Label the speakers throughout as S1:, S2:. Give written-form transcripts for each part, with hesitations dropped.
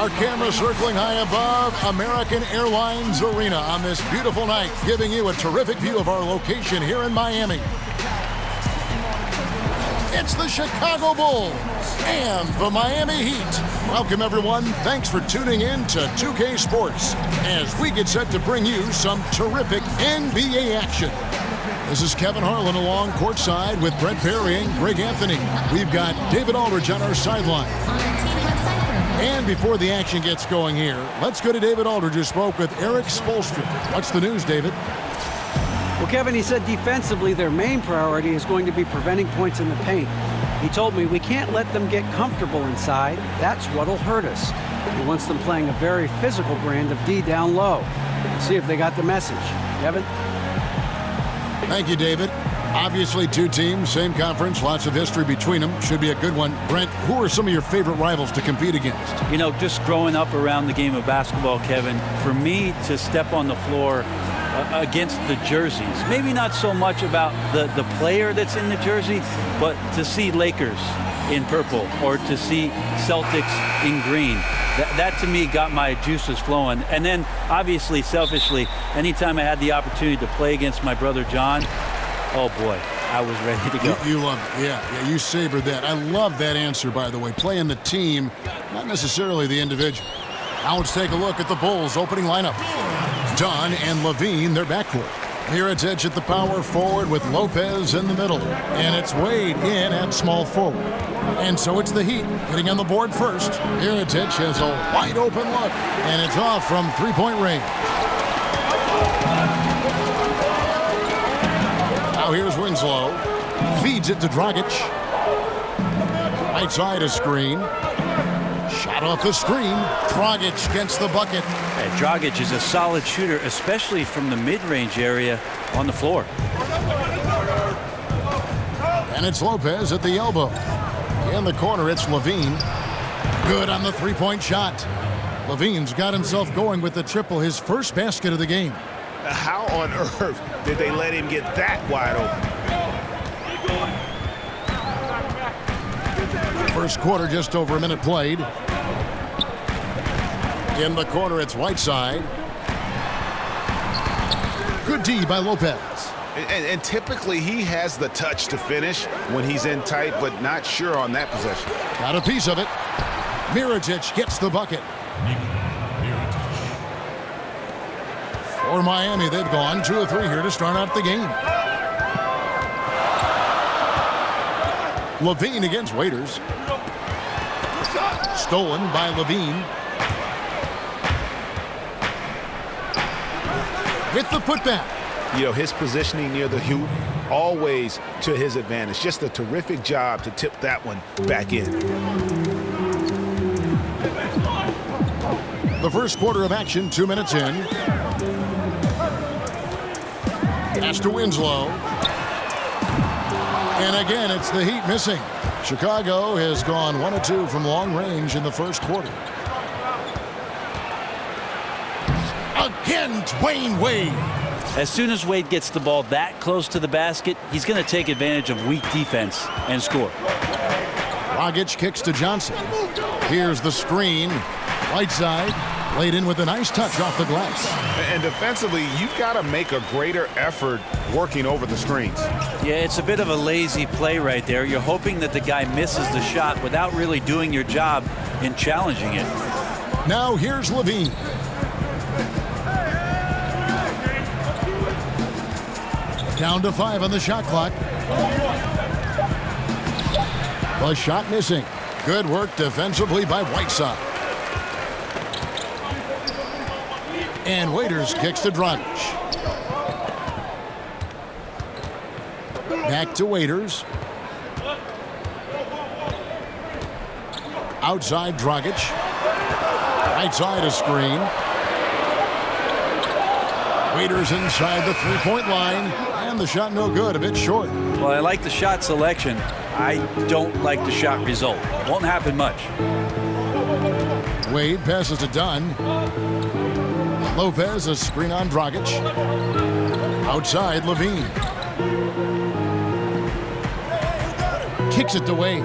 S1: Our camera circling high above American Airlines Arena on this beautiful night, giving you a terrific view of our location here in Miami. It's the Chicago Bulls and the Miami Heat. Welcome, everyone. Thanks for tuning in to 2K Sports as we get set to bring you some terrific NBA action. This is Kevin Harlan along courtside with Brent Barry and Greg Anthony. We've got David Aldridge on our sideline. And before the action gets going here, let's go to David Aldridge, who spoke with Eric Spoelstra. What's the news, David?
S2: Well, Kevin, he said defensively their main priority is going to be preventing points in the paint. He told me we can't let them get comfortable inside. That's what'll hurt us. He wants them playing a very physical brand of D down low. Let's see if they got the message. Kevin?
S1: Thank you, David. Obviously, two teams, same conference, lots of history between them. Should be a good one. Brent, who are some of your favorite rivals to compete against?
S3: You know, just growing up around the game of basketball, Kevin, for me to step on the floor against the jerseys, maybe not so much about the player that's in the jersey, but to see Lakers in purple or to see Celtics in green. That to me got my juices flowing. And then, obviously, selfishly, anytime I had the opportunity to play against my brother John, oh boy, I was ready to go.
S1: You love it. Yeah, you savored that. I love that answer, by the way. Playing the team, not necessarily the individual. Now let's take a look at the Bulls' opening lineup. Dunn and Levine, their backcourt. Mirotic at the power forward with Lopez in the middle. And it's Wade in at small forward. And so it's the Heat getting on the board first. Mirotic has a wide open look, and it's off from three-point range. Now here's Winslow. Feeds it to Dragic. Right side a screen. Shot off the screen. Dragic gets the bucket.
S3: Yeah, Dragic is a solid shooter, especially from the mid-range area on the floor.
S1: And it's Lopez at the elbow. In the corner, it's Levine. Good on the three-point shot. Levine's got himself going with the triple, his first basket of the game.
S4: How on earth did they let him get that wide open?
S1: First quarter, just over a minute played. In the corner, it's Whiteside. Good D by Lopez.
S4: And typically he has the touch to finish when he's in tight, but not sure on that possession.
S1: Got a piece of it. Mirotic gets the bucket. For Miami, they've gone 2 of 3 here to start out the game. Levine against Waiters. Stolen by Levine. With the putback.
S4: You know, his positioning near the hoop, always to his advantage. Just a terrific job to tip that one back in.
S1: The first quarter of action, 2 minutes in. Pass to Winslow. And again, it's the Heat missing. Chicago has gone 1 of 2 from long range in the first quarter. Again, Dwayne Wade.
S3: As soon as Wade gets the ball that close to the basket, he's going to take advantage of weak defense and score.
S1: Dragic kicks to Johnson. Here's the screen. Right side. Laid in with a nice touch off the glass.
S4: And defensively, you've got to make a greater effort working over the screens.
S3: Yeah, it's a bit of a lazy play right there. You're hoping that the guy misses the shot without really doing your job in challenging it.
S1: Now here's Levine. Down to 5 on the shot clock. The shot missing. Good work defensively by Whiteside. And Waiters kicks to Dragic. Back to Waiters. Outside Dragic. Right side a screen. Waiters inside the three-point line. And the shot no good, a bit short.
S3: Well, I like the shot selection. I don't like the shot result. Won't happen much.
S1: Wade passes to Dunn. Lopez, a screen on Dragic. Outside, Levine. Kicks it to Wade.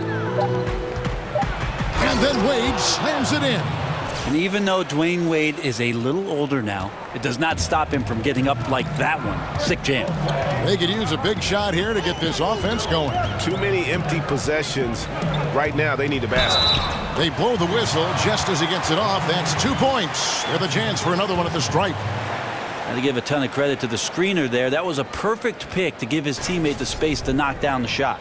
S1: And then Wade slams it in.
S3: And even though Dwayne Wade is a little older now, it does not stop him from getting up like that one. Sick jam.
S1: They could use a big shot here to get this offense going.
S4: Too many empty possessions. Right now, they need a basket.
S1: They blow the whistle just as he gets it off. That's 2 points with a chance for another one at the stripe.
S3: And to give a ton of credit to the screener there, that was a perfect pick to give his teammate the space to knock down the shot.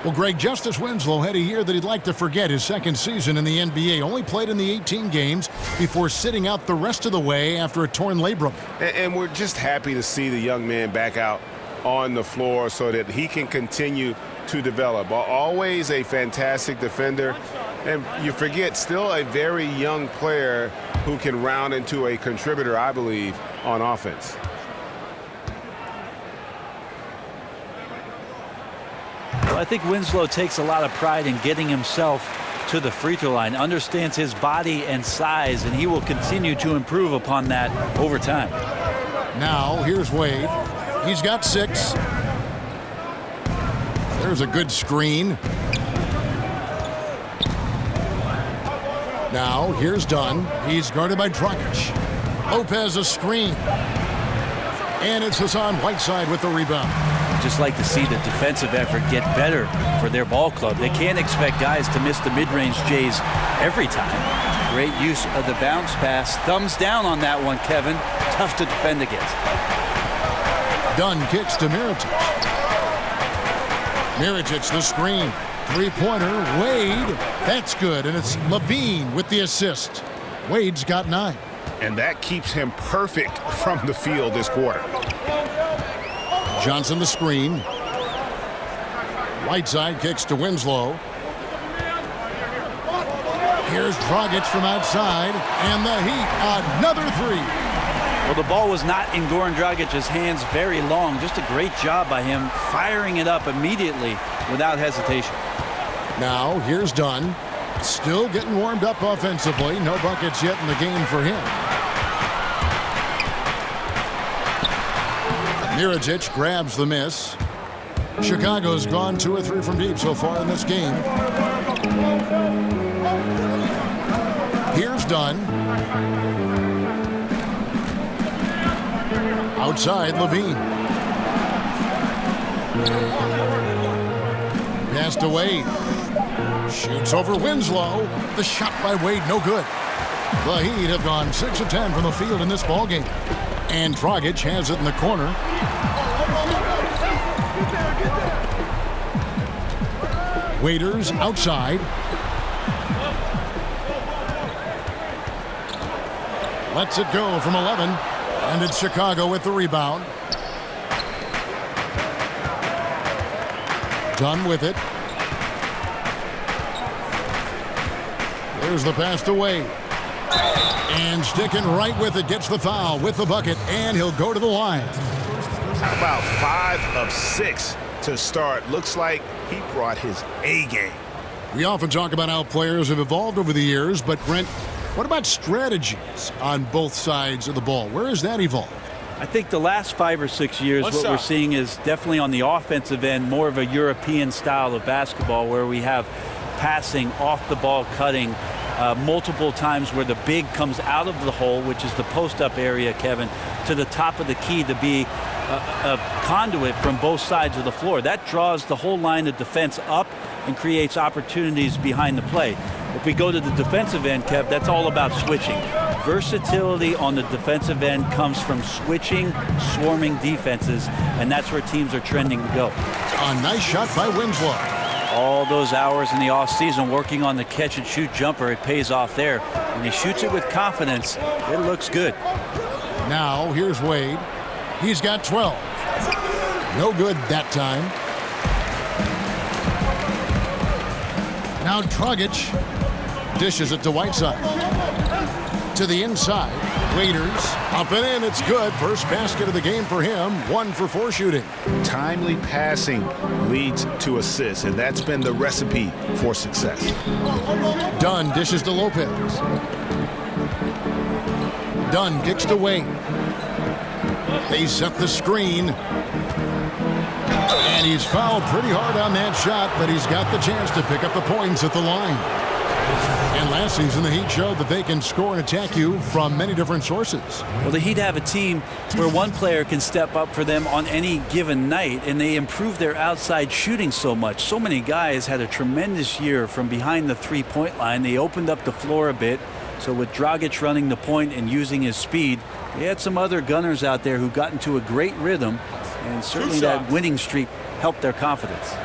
S1: Well, Greg, Justice Winslow had a year that he'd like to forget. His second season in the NBA, only played in the 18 games before sitting out the rest of the way after a torn labrum.
S4: And we're just happy to see the young man back out on the floor so that he can continue to develop. Always a fantastic defender. And you forget, still a very young player who can round into a contributor, I believe, on offense.
S3: Well, I think Winslow takes a lot of pride in getting himself to the free throw line, understands his body and size, and he will continue to improve upon that over time.
S1: Now, here's Wade. He's got 6. There's a good screen. Now, here's Dunn. He's guarded by Dragic. Lopez a screen. And it's Hassan Whiteside with the rebound.
S3: Just like to see the defensive effort get better for their ball club. They can't expect guys to miss the mid-range Jays every time. Great use of the bounce pass. Thumbs down on that one, Kevin. Tough to defend against.
S1: Dunn kicks to Mirotic. Mirotic the screen. Three-pointer, Wade. That's good, and it's Levine with the assist. Wade's got 9.
S4: And that keeps him perfect from the field this quarter.
S1: Johnson the screen. Whiteside kicks to Winslow. Here's Dragic from outside, and the Heat, another 3.
S3: Well, the ball was not in Goran Dragic's hands very long. Just a great job by him firing it up immediately without hesitation.
S1: Now, here's Dunn. Still getting warmed up offensively. No buckets yet in the game for him. Mirotic grabs the miss. Chicago's gone 2 or 3 from deep so far in this game. Here's Dunn. Outside, Levine. Pass to Wade. Shoots over Winslow. The shot by Wade, no good. The Heat have gone 6 of 10 from the field in this ballgame. And Dragic has it in the corner. Waiters outside. Lets it go from 11. And it's Chicago with the rebound. Dunn with it. There's the pass to Wade. And sticking right with it, gets the foul with the bucket, and he'll go to the line.
S4: How about 5 of 6 to start? Looks like he brought his A game.
S1: We often talk about how players have evolved over the years, but Brent, what about strategies on both sides of the ball? Where has that evolved?
S3: I think the last 5 or 6 years, what we're seeing is definitely on the offensive end, more of a European style of basketball where we have passing, off the ball cutting, multiple times where the big comes out of the hole, which is the post-up area, Kevin, to the top of the key to be a conduit from both sides of the floor. That draws the whole line of defense up and creates opportunities behind the play. If we go to the defensive end, Kev, that's all about switching. Versatility on the defensive end comes from switching, swarming defenses, and that's where teams are trending to go.
S1: A nice shot by Winslow.
S3: All those hours in the offseason working on the catch-and-shoot jumper, it pays off there. When he shoots it with confidence, it looks good.
S1: Now, here's Wade. He's got 12. No good that time. Now Dragic dishes it to Whiteside. To the inside. Waiters. Up and in. It's good. First basket of the game for him. 1 for 4 shooting.
S4: Timely passing leads to assists, and that's been the recipe for success.
S1: Dunn dishes to Lopez. Dunn kicks to Wade. They set the screen. And he's fouled pretty hard on that shot, but he's got the chance to pick up the points at the line. And last season, the Heat showed that they can score and attack you from many different sources.
S3: Well, the Heat have a team where one player can step up for them on any given night, and they improve their outside shooting so much. So many guys had a tremendous year from behind the three-point line. They opened up the floor a bit. So with Dragic running the point and using his speed, they had some other gunners out there who got into a great rhythm, and certainly that winning streak helped their confidence.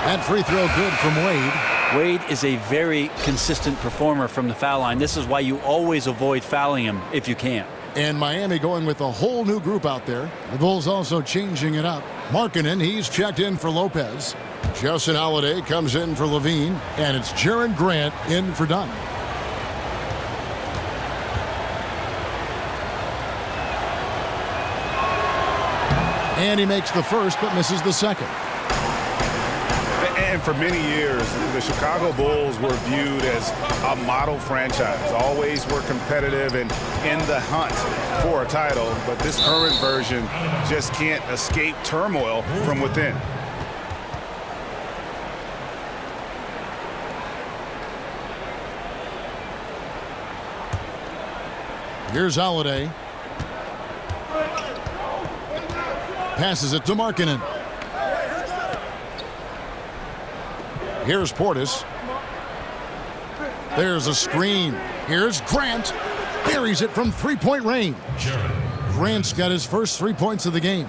S1: That free throw good from Wade.
S3: Wade is a very consistent performer from the foul line. This is why you always avoid fouling him if you can.
S1: And Miami going with a whole new group out there. The Bulls also changing it up. Markkanen, he's checked in for Lopez. Justin Holiday comes in for Levine. And it's Jaren Grant in for Dunn. And he makes the first but misses the second.
S4: And for many years, the Chicago Bulls were viewed as a model franchise. Always were competitive and in the hunt for a title. But this current version just can't escape turmoil from within.
S1: Here's Holiday. Passes it to Markkanen. Here's Portis. There's a screen. Here's Grant. Buries it from three-point range. Grant's got his first 3 points of the game.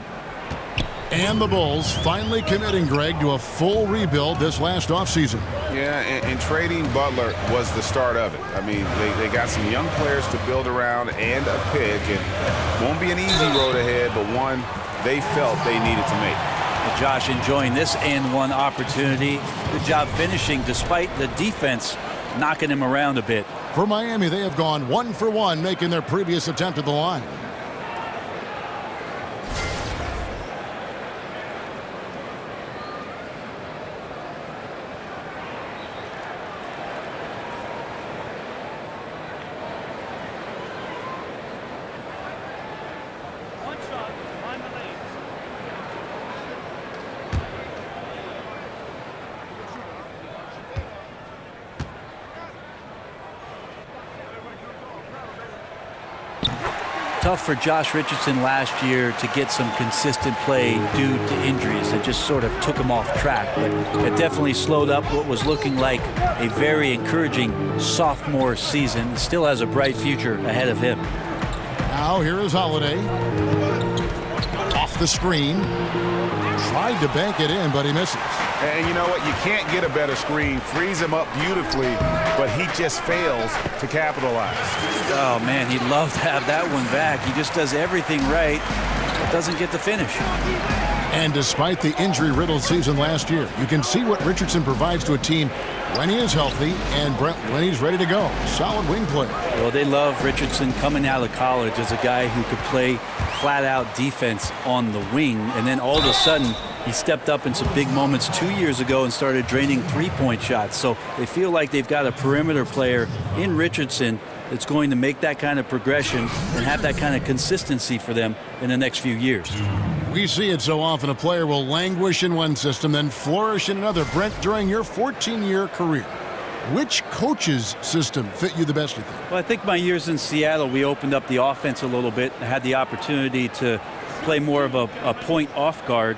S1: And the Bulls finally committing, Greg, to a full rebuild this last offseason.
S4: Yeah, and trading Butler was the start of it. I mean, they got some young players to build around and a pick. And won't be an easy road ahead, but one they felt they needed to make.
S3: Josh enjoying this and one opportunity. Good job finishing despite the defense knocking him around a bit.
S1: For Miami, they have gone 1 for 1, making their previous attempt at the line.
S3: Tough for Josh Richardson last year to get some consistent play due to injuries. It just sort of took him off track, but it definitely slowed up what was looking like a very encouraging sophomore season. Still has a bright future ahead of him.
S1: Now here is Holiday. Off the screen. Tried to bank it in, but he misses.
S4: And you know what? You can't get a better screen. Frees him up beautifully, but he just fails to capitalize.
S3: Oh, man, he'd love to have that one back. He just does everything right, but doesn't get the finish.
S1: And despite the injury-riddled season last year, you can see what Richardson provides to a team when he is healthy and when he's ready to go. Solid wing player.
S3: Well, they love Richardson coming out of college as a guy who could play flat-out defense on the wing, and then all of a sudden he stepped up in some big moments 2 years ago and started draining three-point shots. So they feel like they've got a perimeter player in Richardson that's going to make that kind of progression and have that kind of consistency for them in the next few years.
S1: We see it so often. A player will languish in one system, then flourish in another. Brent, during your 14-year career, which coach's system fit you the best, you think?
S3: Well, I think my years in Seattle, we opened up the offense a little bit. I had the opportunity to play more of a point off guard.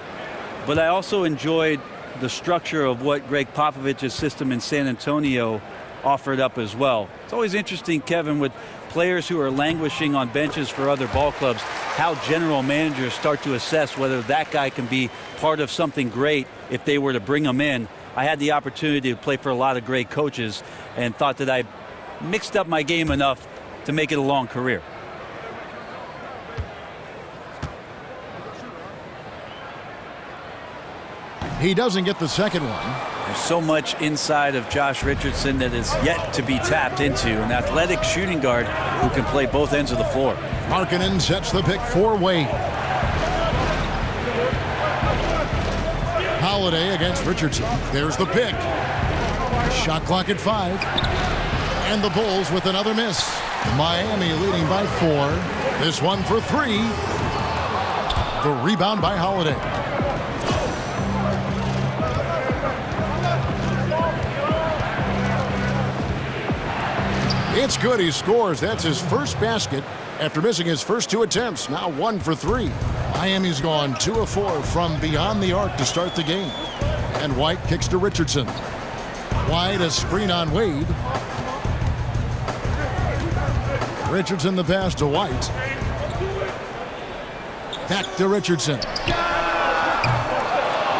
S3: But I also enjoyed the structure of what Greg Popovich's system in San Antonio offered up as well. It's always interesting, Kevin, with players who are languishing on benches for other ball clubs, how general managers start to assess whether that guy can be part of something great if they were to bring him in. I had the opportunity to play for a lot of great coaches and thought that I mixed up my game enough to make it a long career.
S1: He doesn't get the second one.
S3: There's so much inside of Josh Richardson that is yet to be tapped into. An athletic shooting guard who can play both ends of the floor.
S1: Markkanen sets the pick for Wade. Holiday against Richardson. There's the pick. Shot clock at 5. And the Bulls with another miss. Miami leading by 4. This one for 3. The rebound by Holiday. It's good. He scores. That's his first basket after missing his first 2 attempts. Now 1 for 3. Miami's gone 2 of 4 from beyond the arc to start the game. And White kicks to Richardson. White, a screen on Wade. Richardson the pass to White. Back to Richardson.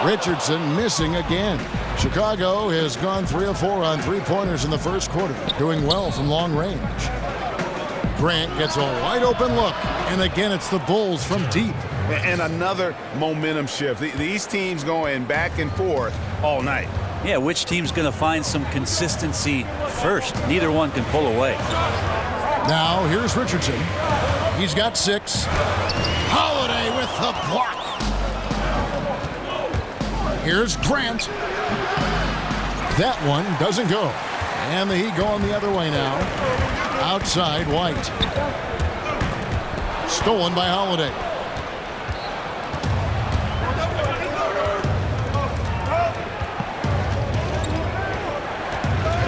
S1: Richardson missing again. Chicago has gone 3 of 4 on 3-pointers in the first quarter, doing well from long range. Grant gets a wide open look, and again it's the Bulls from deep.
S4: And another momentum shift. These teams going back and forth all night.
S3: Yeah, which team's going to find some consistency first? Neither one can pull away.
S1: Now here's Richardson. He's got 6. Holiday with the block. Here's Grant. That one doesn't go. And the Heat going the other way now. Outside White. Stolen by Holiday.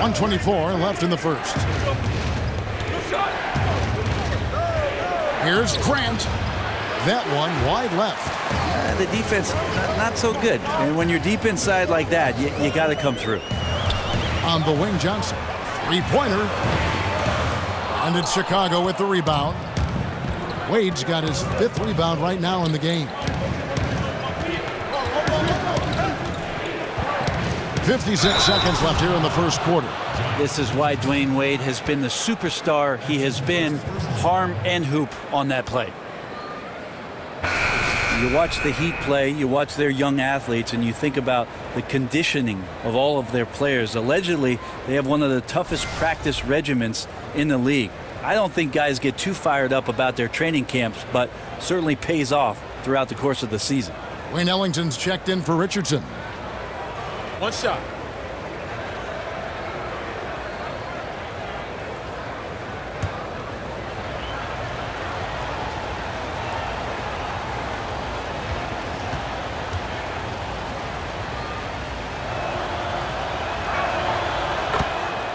S1: .124 left in the first. Here's Grant. That one wide left.
S3: The defense, not so good. And when you're deep inside like that, you got to come through.
S1: On the wing, Johnson. 3-pointer. And it's Chicago with the rebound. Wade's got his 5th rebound right now in the game. 56 seconds left here in the first quarter.
S3: This is why Dwayne Wade has been the superstar he has been, harm and hoop on that play. You watch the Heat play, you watch their young athletes, and you think about the conditioning of all of their players. Allegedly, they have one of the toughest practice regimens in the league. I don't think guys get too fired up about their training camps, but certainly pays off throughout the course of the season.
S1: Wayne Ellington's checked in for Richardson.
S5: One shot.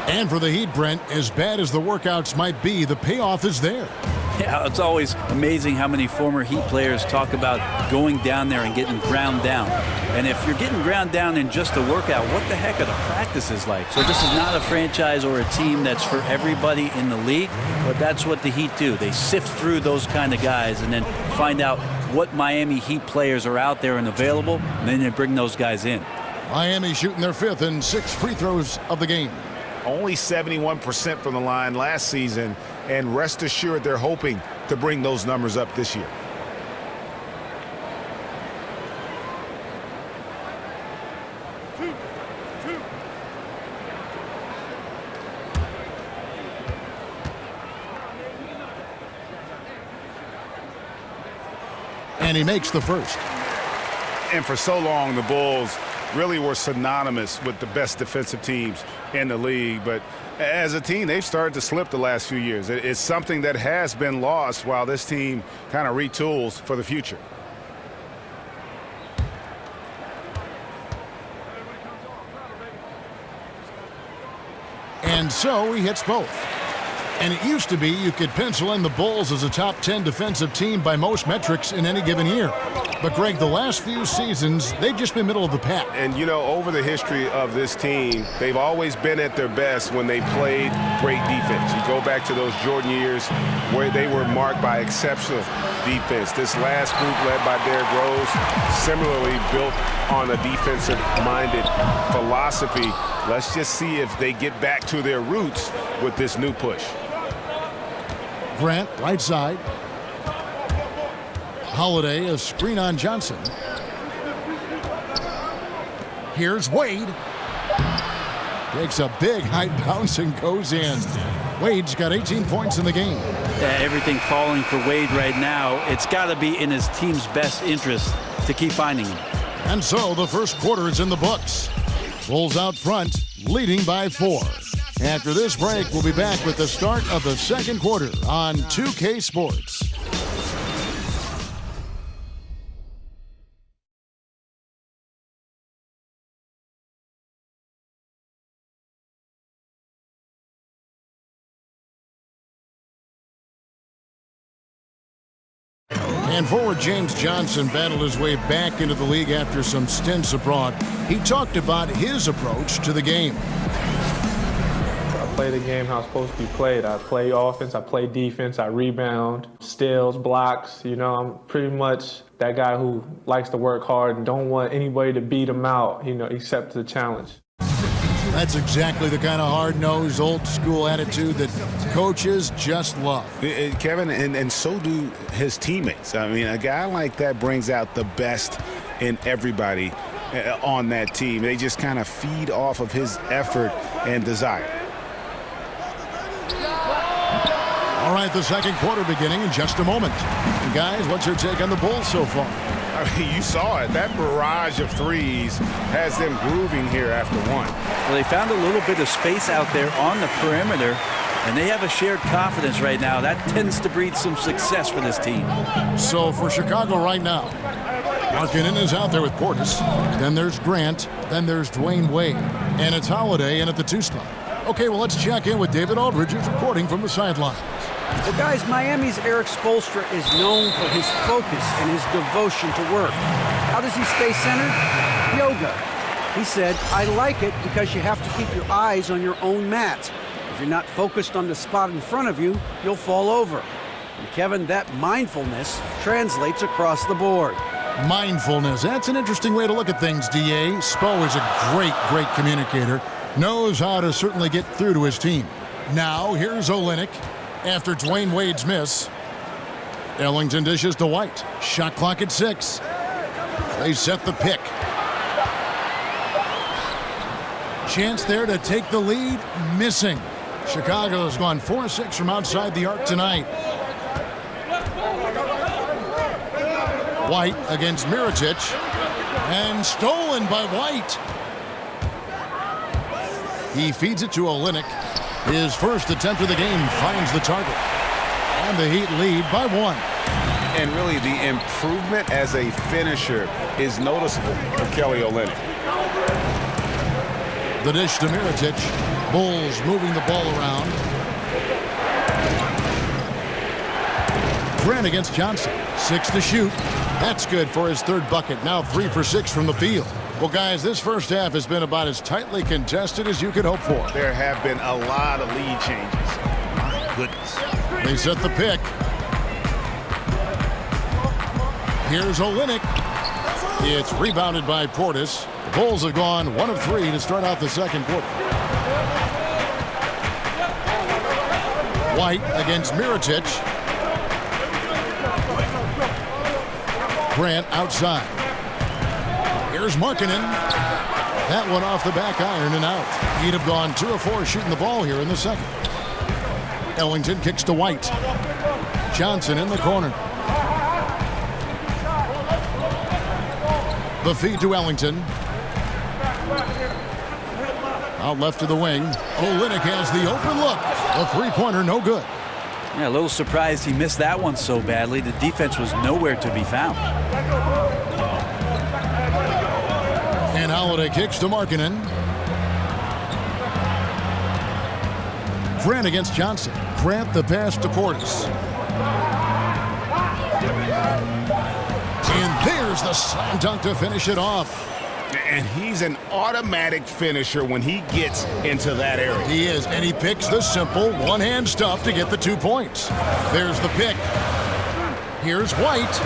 S1: And for the Heat, Brent, as bad as the workouts might be, the payoff is there.
S3: Yeah, it's always amazing how many former Heat players talk about going down there and getting ground down. And if you're getting ground down in just a workout, what the heck are the practices like? So this is not a franchise or a team that's for everybody in the league, but that's what the Heat do. They sift through those kind of guys and then find out what Miami Heat players are out there and available, and then they bring those guys in.
S1: Miami shooting their 5th and 6th free throws of the game.
S4: Only 71% from the line last season, and rest assured they're hoping to bring those numbers up this year.
S1: And he makes the first.
S4: And for so long, the Bulls really were synonymous with the best defensive teams in the league. But as a team, they've started to slip the last few years. It's something that has been lost while this team kind of retools for the future.
S1: And so he hits both. And it used to be you could pencil in the Bulls as a top 10 defensive team by most metrics in any given year. But, Greg, the last few seasons, they've just been middle of the pack.
S4: And, you know, over the history of this team, they've always been at their best when they played great defense. You go back to those Jordan years where they were marked by exceptional defense. This last group led by Derrick Rose, similarly built on a defensive-minded philosophy. Let's just see if they get back to their roots with this new push.
S1: Grant, right side. Holiday, a screen on Johnson. Here's Wade. Takes a big high bounce and goes in. Wade's got 18 points in the game.
S3: Everything falling for Wade right now. It's got to be in his team's best interest to keep finding him.
S1: And so the first quarter is in the books. Bulls out front, leading by 4. After this break, we'll be back with the start of the second quarter on 2K Sports. And forward James Johnson battled his way back into the league after some stints abroad. He talked about his approach to the game.
S6: I play the game how it's supposed to be played. I play offense, I play defense, I rebound, steals, blocks. You know, I'm pretty much that guy who likes to work hard and don't want anybody to beat him out, you know, except the challenge.
S1: That's exactly the kind of hard-nosed, old-school attitude that coaches just love.
S4: Kevin, and so do his teammates. I mean, a guy like that brings out the best in everybody on that team. They just kind of feed off of his effort and desire.
S1: All right, the second quarter beginning in just a moment. And guys, what's your take on the Bulls so far?
S4: I mean, you saw it. That barrage of threes has them grooving here after one.
S3: Well, they found a little bit of space out there on the perimeter, and they have a shared confidence right now. That tends to breed some success for this team.
S1: So for Chicago right now, Markkanen is out there with Portis. Then there's Grant. Then there's Dwayne Wade. And it's Holiday in at the 2 spot. Okay, well, let's check in with David Aldridge, who's reporting from the sideline.
S2: Well, guys, Miami's Eric Spoelstra is known for his focus and his devotion to work. How does he stay centered? Yoga. He said, I like it because you have to keep your eyes on your own mat. If you're not focused on the spot in front of you, you'll fall over. And Kevin, that mindfulness translates across the board.
S1: Mindfulness. That's an interesting way to look at things, D.A. Spo is a great communicator. Knows how to certainly get through to his team. Now, here's Olynyk. After Dwayne Wade's miss, Ellington dishes to White. Shot clock at 6. They set the pick. Chance there to take the lead, missing. Chicago has gone 4-6 from outside the arc tonight. White against Mirotic, and stolen by White. He feeds it to Olynyk. His first attempt of the game finds the target. And the Heat lead by 1.
S4: And really, the improvement as a finisher is noticeable for Kelly Olynyk.
S1: The dish to Mirotic. Bulls moving the ball around. Grant against Johnson. 6 to shoot. That's good for his 3rd bucket. Now 3 for 6 from the field. Well, guys, this first half has been about as tightly contested as you could hope for.
S4: There have been a lot of lead changes. My goodness.
S1: They set the pick. Here's Olynyk. It's rebounded by Portis. The Bulls have gone 1 of 3 to start out the second quarter. White against Mirotic. Grant outside. Here's Markkanen. That one off the back iron and out. He'd have gone 2 of 4 shooting the ball here in the second. Ellington kicks to White. Johnson in the corner. The feed to Ellington. Out left to the wing. Olynyk has the open look. The three-pointer no good.
S3: Yeah, a little surprised he missed that one so badly. The defense was nowhere to be found.
S1: And Holiday kicks to Markkanen. Grant against Johnson. Grant the pass to Portis. And there's the slam dunk to finish it off.
S4: And he's an automatic finisher when he gets into that area.
S1: He is, and he picks the simple one-hand stuff to get the 2 points. There's the pick. Here's White.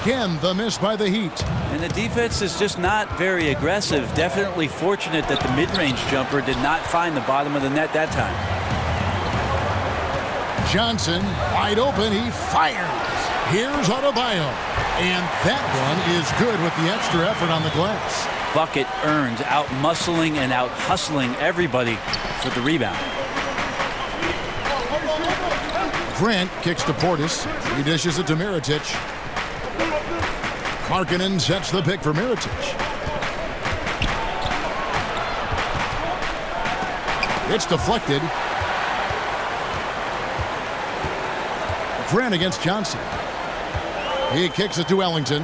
S1: Again, the miss by the Heat.
S3: And the defense is just not very aggressive. Definitely fortunate that the mid-range jumper did not find the bottom of the net that time.
S1: Johnson, wide open, he fires. Here's Adebayo. And that one is good with the extra effort on the glass.
S3: Bucket earned, out-muscling and out-hustling everybody for the rebound.
S1: Grant kicks to Portis. He dishes it to Mirotic. Markkanen sets the pick for Mirotic. It's deflected. Grant against Johnson. He kicks it to Ellington.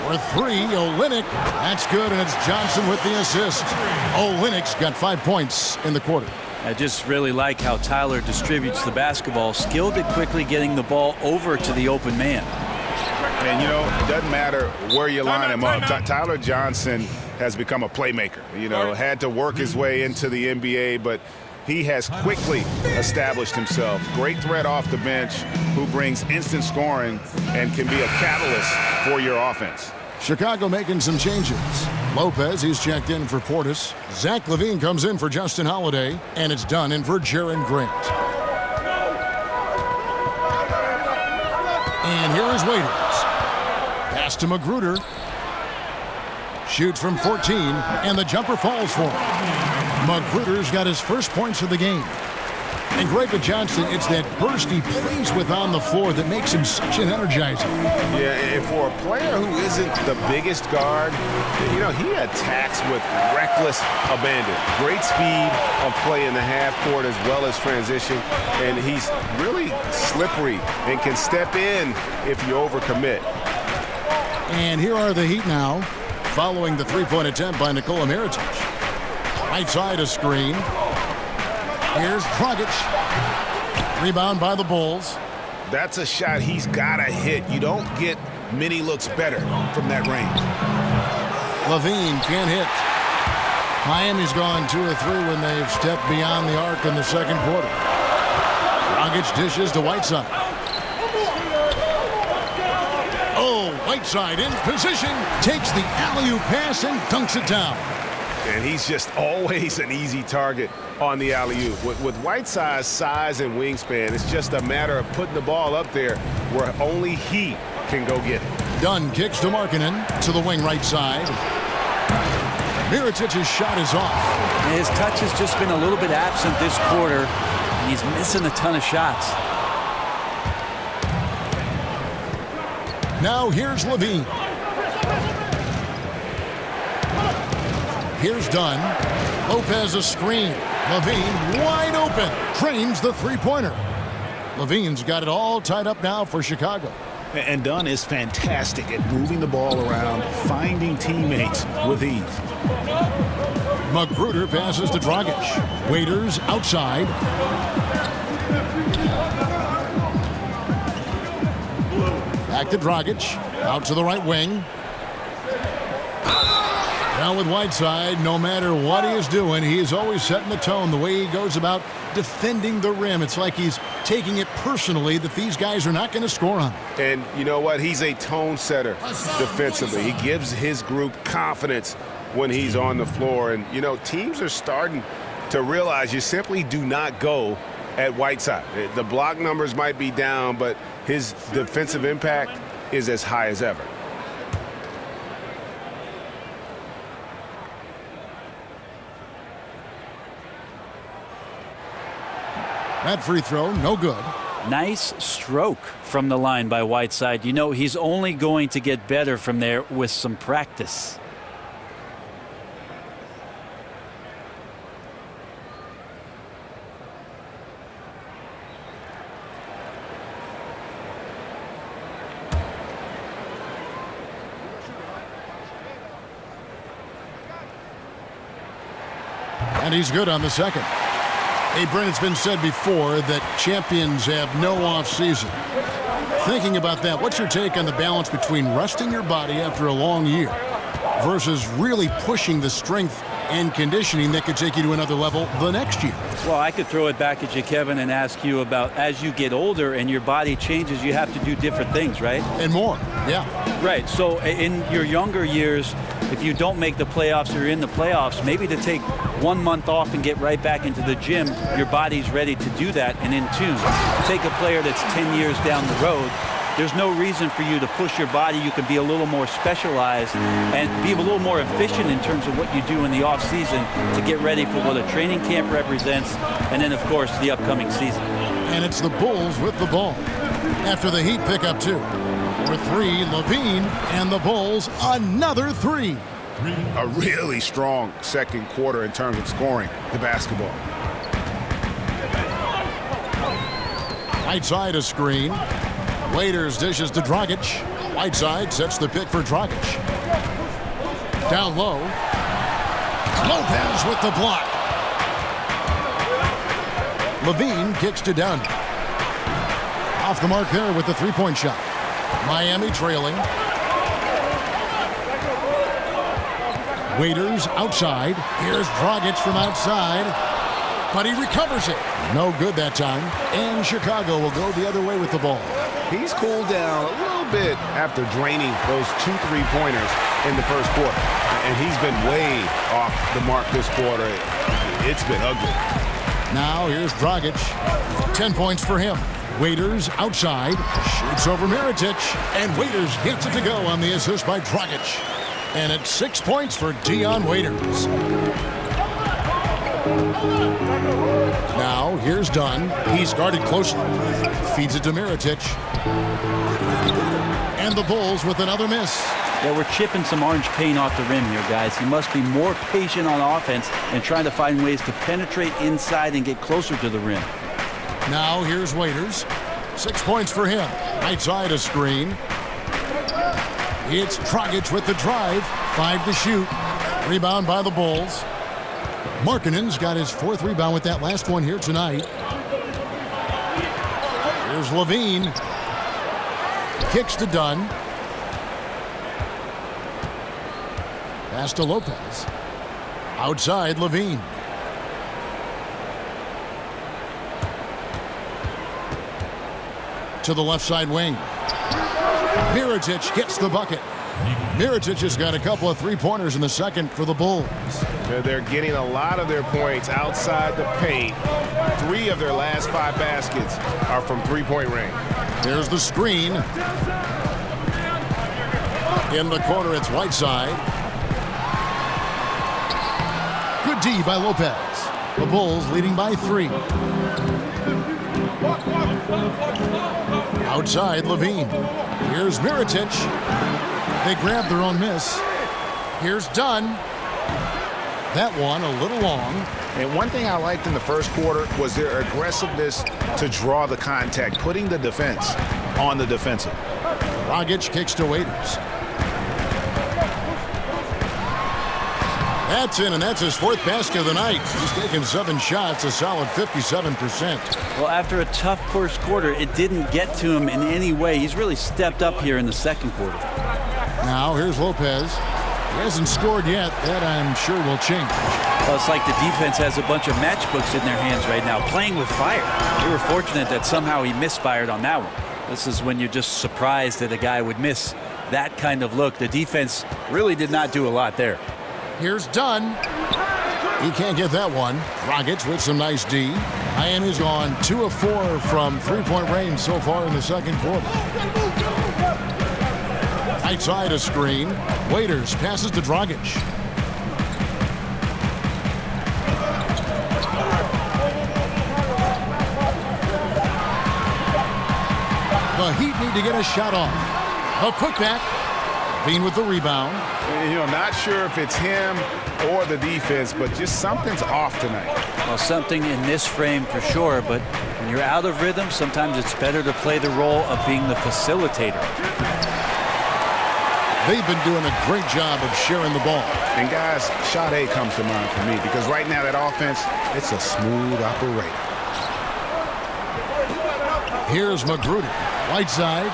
S1: For three, Olynyk. That's good, and it's Johnson with the assist. Olynyk's got 5 points in the quarter.
S3: I just really like how Tyler distributes the basketball, skilled at quickly getting the ball over to the open man.
S4: And, you know, it doesn't matter where you line him up. Tyler Johnson has become a playmaker. You know, had to work his way into the NBA, but he has quickly established himself. Great threat off the bench who brings instant scoring and can be a catalyst for your offense.
S1: Chicago making some changes. Lopez, he's checked in for Portis. Zach LaVine comes in for Justin Holiday, and it's done in for Jaren Grant. And here is Waiters. Pass to Magruder. Shoots from 14, and the jumper falls for him. Magruder's got his first points of the game. And Greg Johnson, it's that burst he plays with on the floor that makes him such an energizer.
S4: Yeah, and for a player who isn't the biggest guard, you know, he attacks with reckless abandon. Great speed of play in the half court as well as transition, and he's really slippery and can step in if you overcommit.
S1: And here are the Heat now, following the three-point attempt by Nikola Mirotic. Right side a screen. Here's Dragic. Rebound by the Bulls.
S4: That's a shot he's got to hit. You don't get many looks better from that range.
S1: LaVine can't hit. Miami's gone 2 of 3 when they've stepped beyond the arc in the second quarter. Dragic dishes to Whiteside. Oh, Whiteside in position. Takes the alley-oop pass and dunks it down.
S4: And he's just always an easy target on the alley-oop. With Whiteside's size and wingspan, it's just a matter of putting the ball up there where only he can go get it.
S1: Dunn kicks to Markkanen to the wing right side. Mirotic's shot is off.
S3: His touch has just been a little bit absent this quarter, and he's missing a ton of shots.
S1: Now here's LaVine. Here's Dunn. Lopez a screen. LaVine wide open. Trains the three-pointer. LaVine's got it all tied up now for Chicago.
S7: And Dunn is fantastic at moving the ball around, finding teammates with ease.
S1: Magruder passes to Dragic. Waiters outside. Back to Dragic. Out to the right wing. Now with Whiteside, no matter what he is doing, he is always setting the tone. The way he goes about defending the rim, it's like he's taking it personally that these guys are not going to score on him.
S4: And you know what? He's a tone setter defensively. He gives his group confidence when he's on the floor. And, you know, teams are starting to realize you simply do not go at Whiteside. The block numbers might be down, but his defensive impact is as high as ever.
S1: That free throw, no good.
S3: Nice stroke from the line by Whiteside. You know, he's only going to get better from there with some practice.
S1: And he's good on the second. Hey, Brent, it's been said before that champions have no off-season. Thinking about that, what's your take on the balance between resting your body after a long year versus really pushing the strength and conditioning that could take you to another level the next year?
S3: Well, I could throw it back at you, Kevin, and ask you about as you get older and your body changes, you have to do different things, right?
S1: And more, yeah.
S3: Right. So in your younger years, if you don't make the playoffs or you're in the playoffs, maybe to take 1 month off and get right back into the gym, your body's ready to do that and in tune. Take a player that's 10 years down the road, there's no reason for you to push your body. You can be a little more specialized and be a little more efficient in terms of what you do in the off season to get ready for what a training camp represents and then, of course, the upcoming season.
S1: And it's the Bulls with the ball after the Heat pick up 2. For 3, LaVine, and the Bulls another 3.
S4: A really strong second quarter in terms of scoring the basketball.
S1: Right side a screen. Waiters dishes to Dragic. Whiteside sets the pick for Dragic. Down low. Lopez with the block. Levine kicks to Dunn. Off the mark there with the three-point shot. Miami trailing. Waiters outside. Here's Dragic from outside. But he recovers it. No good that time. And Chicago will go the other way with the ball.
S4: He's cooled down a little bit after draining those 2 3-pointers in the first quarter. And he's been way off the mark this quarter. It's been ugly.
S1: Now here's Dragic. 10 points for him. Waiters outside. Shoots over Mirotic. And Waiters gets it to go on the assist by Dragic. And it's 6 points for Dion Waiters. Now here's Dunn. He's guarded closely. Feeds it to Mirotic. And the Bulls with another miss.
S3: Yeah, we're chipping some orange paint off the rim here, guys. He must be more patient on offense and trying to find ways to penetrate inside and get closer to the rim.
S1: Now here's Waiters. 6 points for him. Right side a screen. It's Dragic with the drive. 5 to shoot. Rebound by the Bulls. Markkanen's got his 4th rebound with that last one here tonight. Here's Levine. Kicks to Dunn. Pass to Lopez. Outside Levine. To the left side wing. Mirotic gets the bucket. Mirotic has got a couple of three-pointers in the second for the Bulls.
S4: They're getting a lot of their points outside the paint. 3 of their last 5 baskets are from three-point range.
S1: There's the screen. In the corner, it's Whiteside. Good D by Lopez. The Bulls leading by 3. Outside, Levine. Here's Mirotic. They grab their own miss. Here's Dunn. That one a little long.
S7: And one thing I liked in the first quarter was their aggressiveness to draw the contact, putting the defense on the defensive.
S1: Dragic kicks to Waiters. That's in, and that's his 4th basket of the night. He's taken 7 shots, a solid 57%.
S3: Well, after a tough first quarter, it didn't get to him in any way. He's really stepped up here in the second quarter.
S1: Now here's Lopez. He hasn't scored yet. That I'm sure will change.
S3: Well, it's like the defense has a bunch of matchbooks in their hands right now, playing with fire. They were fortunate that somehow he misfired on that one. This is when you're just surprised that a guy would miss that kind of look. The defense really did not do a lot there.
S1: Here's Dunn. He can't get that one. Dragic with some nice D. Miami's gone 2 of 4 from three-point range so far in the second quarter. Right side a screen. Waiters passes to Dragic. The Heat need to get a shot off. A putback. Levine with the rebound.
S4: Not sure if it's him or the defense, but just something's off tonight.
S3: Well, something in this frame for sure, but when you're out of rhythm, sometimes it's better to play the role of being the facilitator.
S1: They've been doing a great job of sharing the ball.
S7: And guys, shot A comes to mind for me because right now that offense, it's a smooth operator.
S1: Here's Magruder. Whiteside.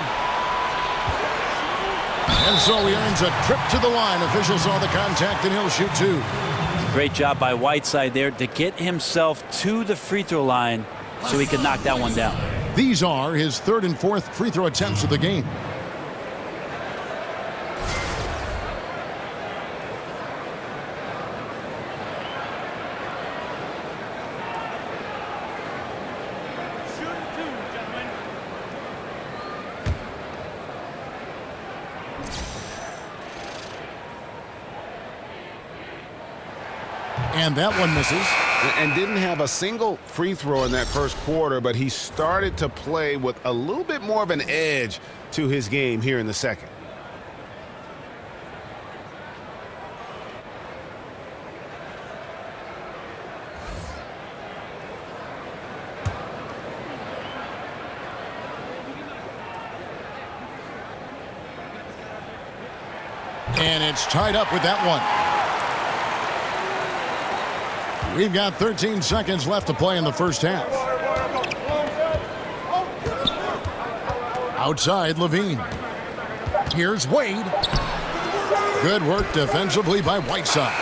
S1: And so he earns a trip to the line. Officials saw the contact and he'll shoot 2.
S3: Great job by Whiteside there to get himself to the free throw line so he could knock that one down.
S1: These are his 3rd and 4th free throw attempts of the game. And that one misses.
S4: And didn't have a single free throw in that first quarter, but he started to play with a little bit more of an edge to his game here in the second.
S1: And it's tied up with that one. We've got 13 seconds left to play in the first half. Outside, Levine. Here's Wade. Good work defensively by Whiteside.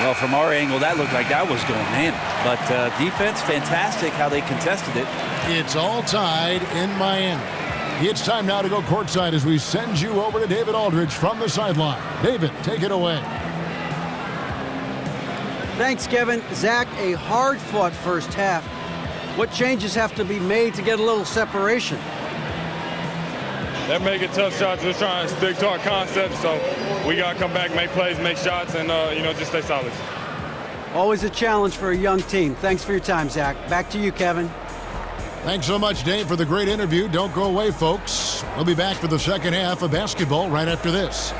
S3: Well, from our angle, that looked like that was going in. But defense, fantastic how they contested it.
S1: It's all tied in Miami. It's time now to go courtside as we send you over to David Aldridge from the sideline. David, take it away.
S2: Thanks, Kevin. Zach, a hard-fought first half. What changes have to be made to get a little separation?
S8: They're making tough shots. We're trying to stick to our concept, so we got to come back, make plays, make shots, and, just stay solid.
S2: Always a challenge for a young team. Thanks for your time, Zach. Back to you, Kevin.
S1: Thanks so much, Dave, for the great interview. Don't go away, folks. We'll be back for the second half of basketball right after this.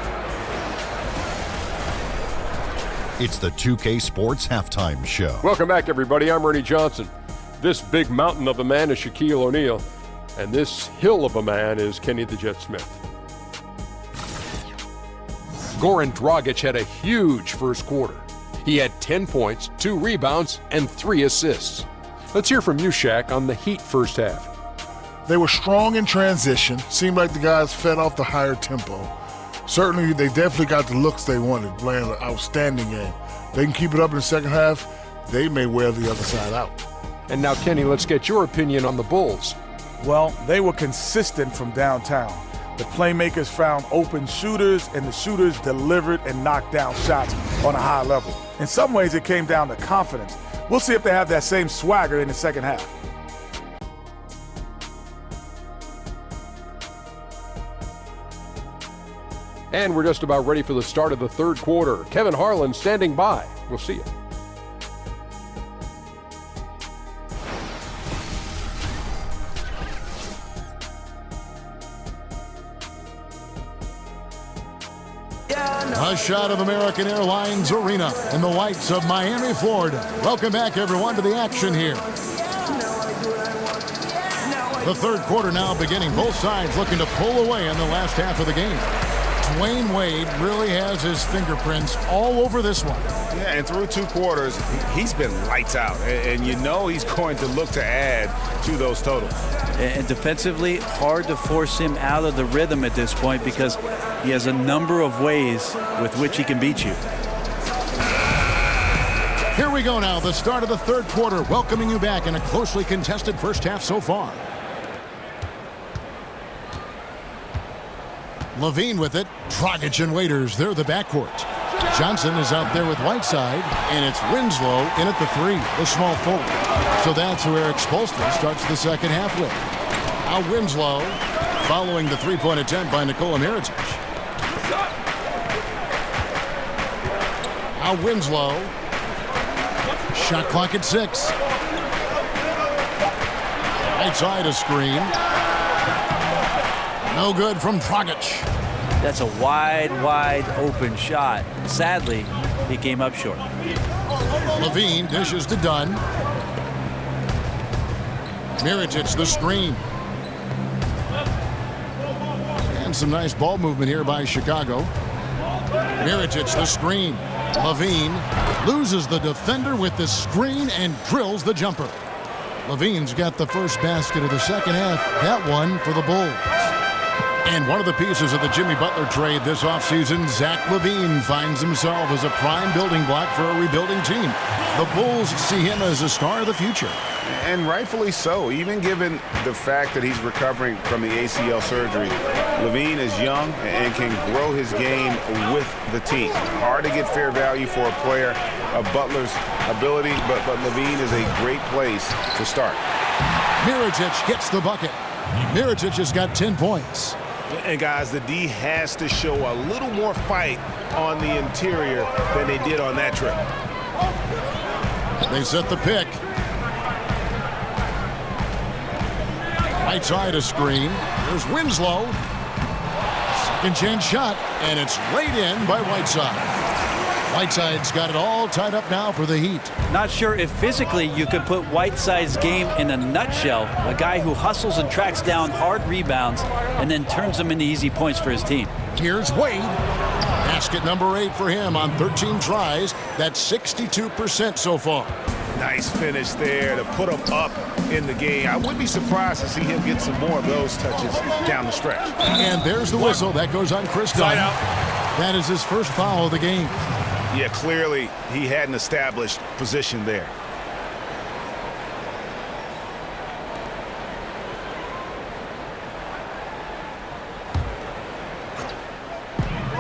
S9: It's the 2K Sports Halftime Show.
S10: Welcome back, everybody. I'm Ernie Johnson. This big mountain of a man is Shaquille O'Neal, and this hill of a man is Kenny the Jet Smith. Goran Dragic had a huge first quarter. He had 10 points, 2 rebounds, and 3 assists. Let's hear from you, Shaq, on the Heat first half.
S11: They were strong in transition. Seemed like the guys fed off the higher tempo. Certainly, they definitely got the looks they wanted, playing an outstanding game. They can keep it up in the second half, they may wear the other side out.
S10: And now, Kenny, let's get your opinion on the Bulls.
S12: Well, they were consistent from downtown. The playmakers found open shooters, and the shooters delivered and knocked down shots on a high level. In some ways, it came down to confidence. We'll see if they have that same swagger in the second half.
S10: And we're just about ready for the start of the third quarter. Kevin Harlan standing by. We'll see you.
S1: A shot of American Airlines Arena in the whites of Miami, Florida. Welcome back, everyone, to the action here. The third quarter now beginning. Both sides looking to pull away in the last half of the game. Dwayne Wade really has his fingerprints all over this one.
S4: Yeah, and through 2 quarters, he's been lights out. And you know he's going to look to add to those totals.
S3: And defensively, hard to force him out of the rhythm at this point because he has a number of ways with which he can beat you.
S1: Here we go now, the start of the third quarter, welcoming you back in a closely contested first half so far. Levine with it. Dragic and Waiters, they're the backcourt. Johnson is out there with Whiteside, and it's Winslow in at the 3, the small forward. So that's who Eric Spoelstra starts the second half with. Now Winslow following the three-point attempt by Nikola Mirotic. Now Winslow. Shot clock at 6. Right side a screen. No good from Dragic.
S3: That's a wide open shot. Sadly, he came up short.
S1: Levine dishes to Dunn. Mirotic the screen. And some nice ball movement here by Chicago. Mirotic the screen. Levine loses the defender with the screen and drills the jumper. Levine's got the first basket of the second half. That one for the Bulls. And one of the pieces of the Jimmy Butler trade this offseason, Zach LaVine finds himself as a prime building block for a rebuilding team. The Bulls see him as a star of the future.
S4: And rightfully so, even given the fact that he's recovering from the ACL surgery. LaVine is young and can grow his game with the team. Hard to get fair value for a player of Butler's ability, but LaVine is a great place to start.
S1: Mirotic gets the bucket. Mirotic has got 10 points.
S4: And guys, the D has to show a little more fight on the interior than they did on that trip.
S1: They set the pick. Right side a screen. There's Winslow. Second chance shot, and it's laid in by Whiteside. Whiteside's got it all tied up now for the Heat.
S3: Not sure if physically you could put Whiteside's game in a nutshell. A guy who hustles and tracks down hard rebounds and then turns them into easy points for his team.
S1: Here's Wade. Basket number 8 for him on 13 tries. That's 62% so far.
S4: Nice finish there to put him up in the game. I wouldn't be surprised to see him get some more of those touches down the stretch.
S1: And there's the whistle. That goes on Chris Dunn. That is his first foul of the game.
S7: Yeah, clearly he had an established position there.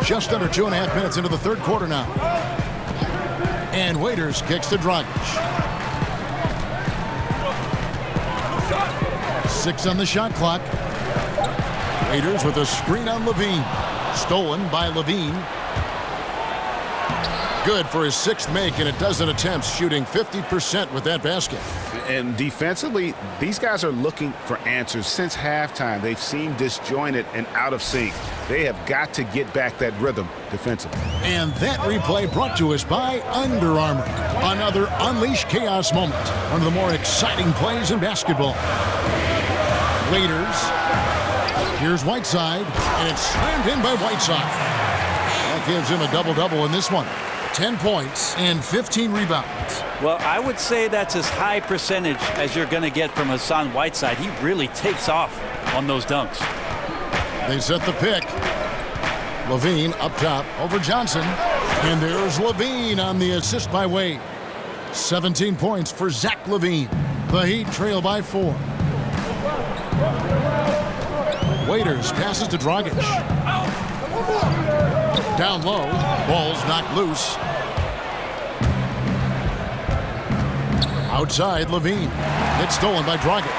S1: Just under 2.5 minutes into the third quarter now. And Waiters kicks to Dragic. 6 on the shot clock. Waiters with a screen on Levine. Stolen by Levine. Good for his 6th make and a dozen attempts, shooting 50% with that basket.
S7: And defensively, these guys are looking for answers since halftime. They've seemed disjointed and out of sync. They have got to get back that rhythm defensively.
S1: And that replay brought to us by Under Armour. Another Unleash Chaos moment. One of the more exciting plays in basketball. Waiters. Here's Whiteside, and it's slammed in by Whiteside. That gives him a double-double in this one. 10 points and 15 rebounds.
S3: Well, I would say that's as high percentage as you're going to get from Hassan Whiteside. He really takes off on those dunks.
S1: They set the pick. Levine up top over Johnson. And there's Levine on the assist by Wade. 17 points for Zach Levine. The Heat trail by 4. Waiters passes to Dragic. Down low, ball's knocked loose. Outside, Levine. It's stolen by Dragic.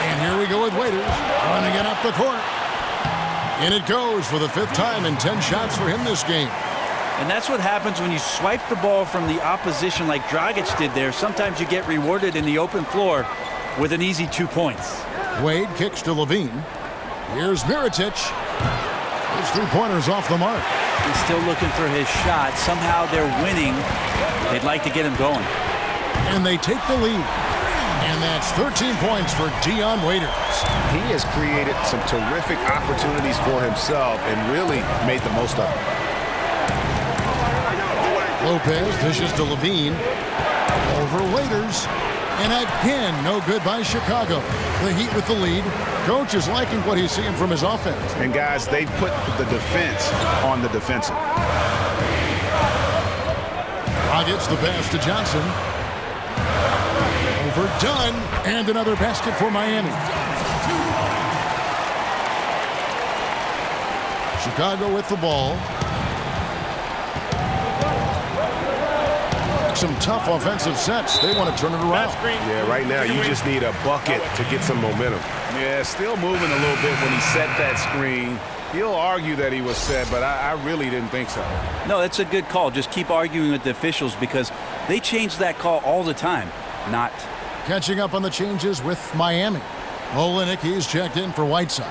S1: And here we go with Waiters, running it up the court. And it goes for the 5th time and 10 shots for him this game.
S3: And that's what happens when you swipe the ball from the opposition like Dragic did there. Sometimes you get rewarded in the open floor with an easy 2 points.
S1: Wade kicks to Levine. Here's Mirotic. His 3-pointer's off the mark.
S3: He's still looking for his shot. Somehow they're winning. They'd like to get him going.
S1: And they take the lead. And that's 13 points for Dion Waiters.
S7: He has created some terrific opportunities for himself and really made the most of them.
S1: Lopez dishes to Levine. Over Waiters. And again, no good by Chicago. The Heat with the lead. Coach is liking what he's seeing from his offense.
S7: And guys, they've put the defense on the defensive.
S1: Gets the pass to Johnson. Over Dunn. And another basket for Miami. Chicago with the ball. Some tough offensive sets. They want to turn it around.
S4: Yeah, right now you just need a bucket to get some momentum. Yeah, still moving a little bit when he set that screen. He'll argue that he was set, but I really didn't think so.
S3: No, that's a good call. Just keep arguing with the officials because they change that call all the time. Not.
S1: Catching up on the changes with Miami. Olynyk, he's checked in for Whiteside.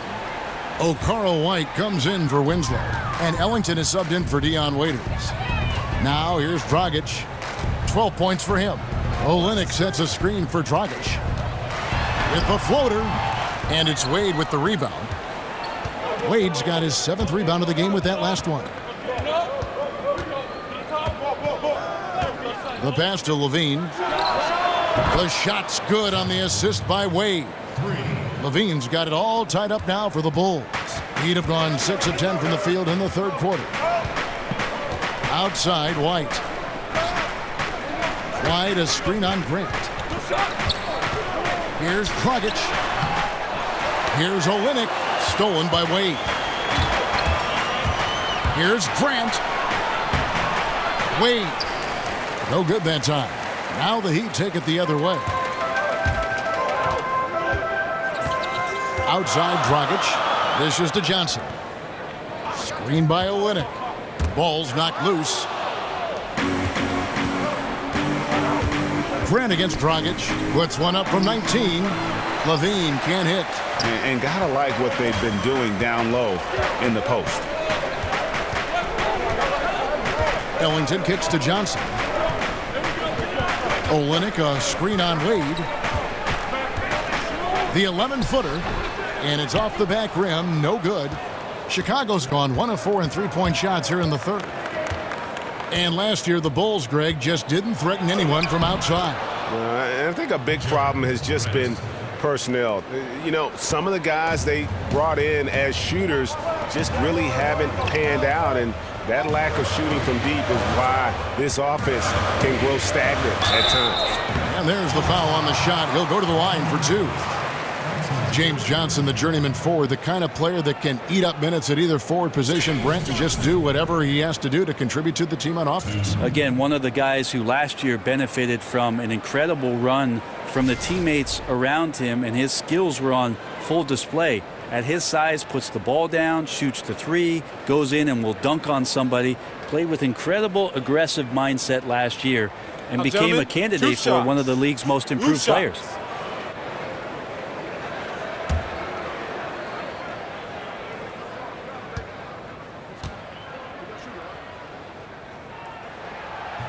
S1: Okaro White comes in for Winslow. And Ellington is subbed in for Dion Waiters. Now here's Dragic. 12 points for him. Olynyk sets a screen for Dragic. With the floater. And it's Wade with the rebound. Wade's got his 7th rebound of the game with that last one. The pass to Levine. The shot's good on the assist by Wade. Levine's got it all tied up now for the Bulls. He'd have gone 6 of 10 from the field in the third quarter. Outside, White. White, a screen on Grant. Here's Dragic. Here's Olynyk. Stolen by Wade. Here's Grant. Wade. No good that time. Now the Heat take it the other way. Outside Dragic. This is to Johnson. Screen by Olynyk. Ball's knocked loose. Grant against Dragic. Puts one up from 19. Levine can't hit.
S7: And gotta like what they've been doing down low in the post.
S1: Ellington kicks to Johnson. Olynyk, a screen on Wade. The 11-footer. And it's off the back rim. No good. Chicago's gone 1 of 4 in three-point shots here in the third. And last year, the Bulls, Greg, just didn't threaten anyone from outside.
S4: I think a big problem has just been personnel. You know, some of the guys they brought in as shooters just really haven't panned out, and that lack of shooting from deep is why this offense can grow stagnant at times.
S1: And there's the foul on the shot. He'll go to the line for 2. James Johnson, the journeyman forward, the kind of player that can eat up minutes at either forward position, Brent, and just do whatever he has to do to contribute to the team on offense.
S3: Again, one of the guys who last year benefited from an incredible run from the teammates around him, and his skills were on full display. At his size, puts the ball down, shoots the 3, goes in and will dunk on somebody. Played with incredible aggressive mindset last year and became a candidate for one of the league's most improved players.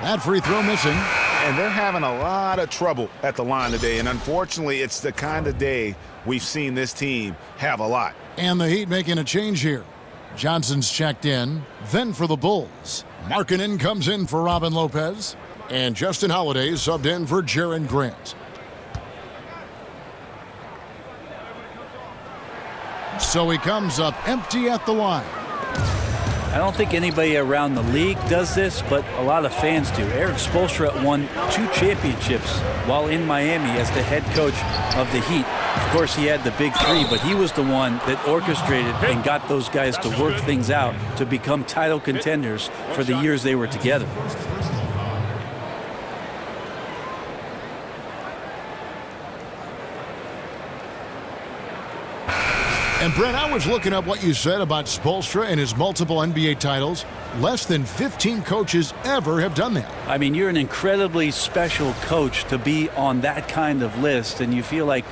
S1: That free throw missing.
S7: And they're having a lot of trouble at the line today. And unfortunately, it's the kind of day we've seen this team have a lot.
S1: And the Heat making a change here. Johnson's checked in. Then for the Bulls, Markkanen comes in for Robin Lopez. And Justin Holiday subbed in for Jaren Grant. So he comes up empty at the line.
S3: I don't think anybody around the league does this, but a lot of fans do. Erik Spoelstra won 2 championships while in Miami as the head coach of the Heat. Of course, he had the big 3, but he was the one that orchestrated and got those guys to work things out to become title contenders for the years they were together.
S1: And Brent, I was looking up what you said about Spoelstra and his multiple NBA titles. Less than 15 coaches ever have done that.
S3: I mean, you're an incredibly special coach to be on that kind of list, and you feel like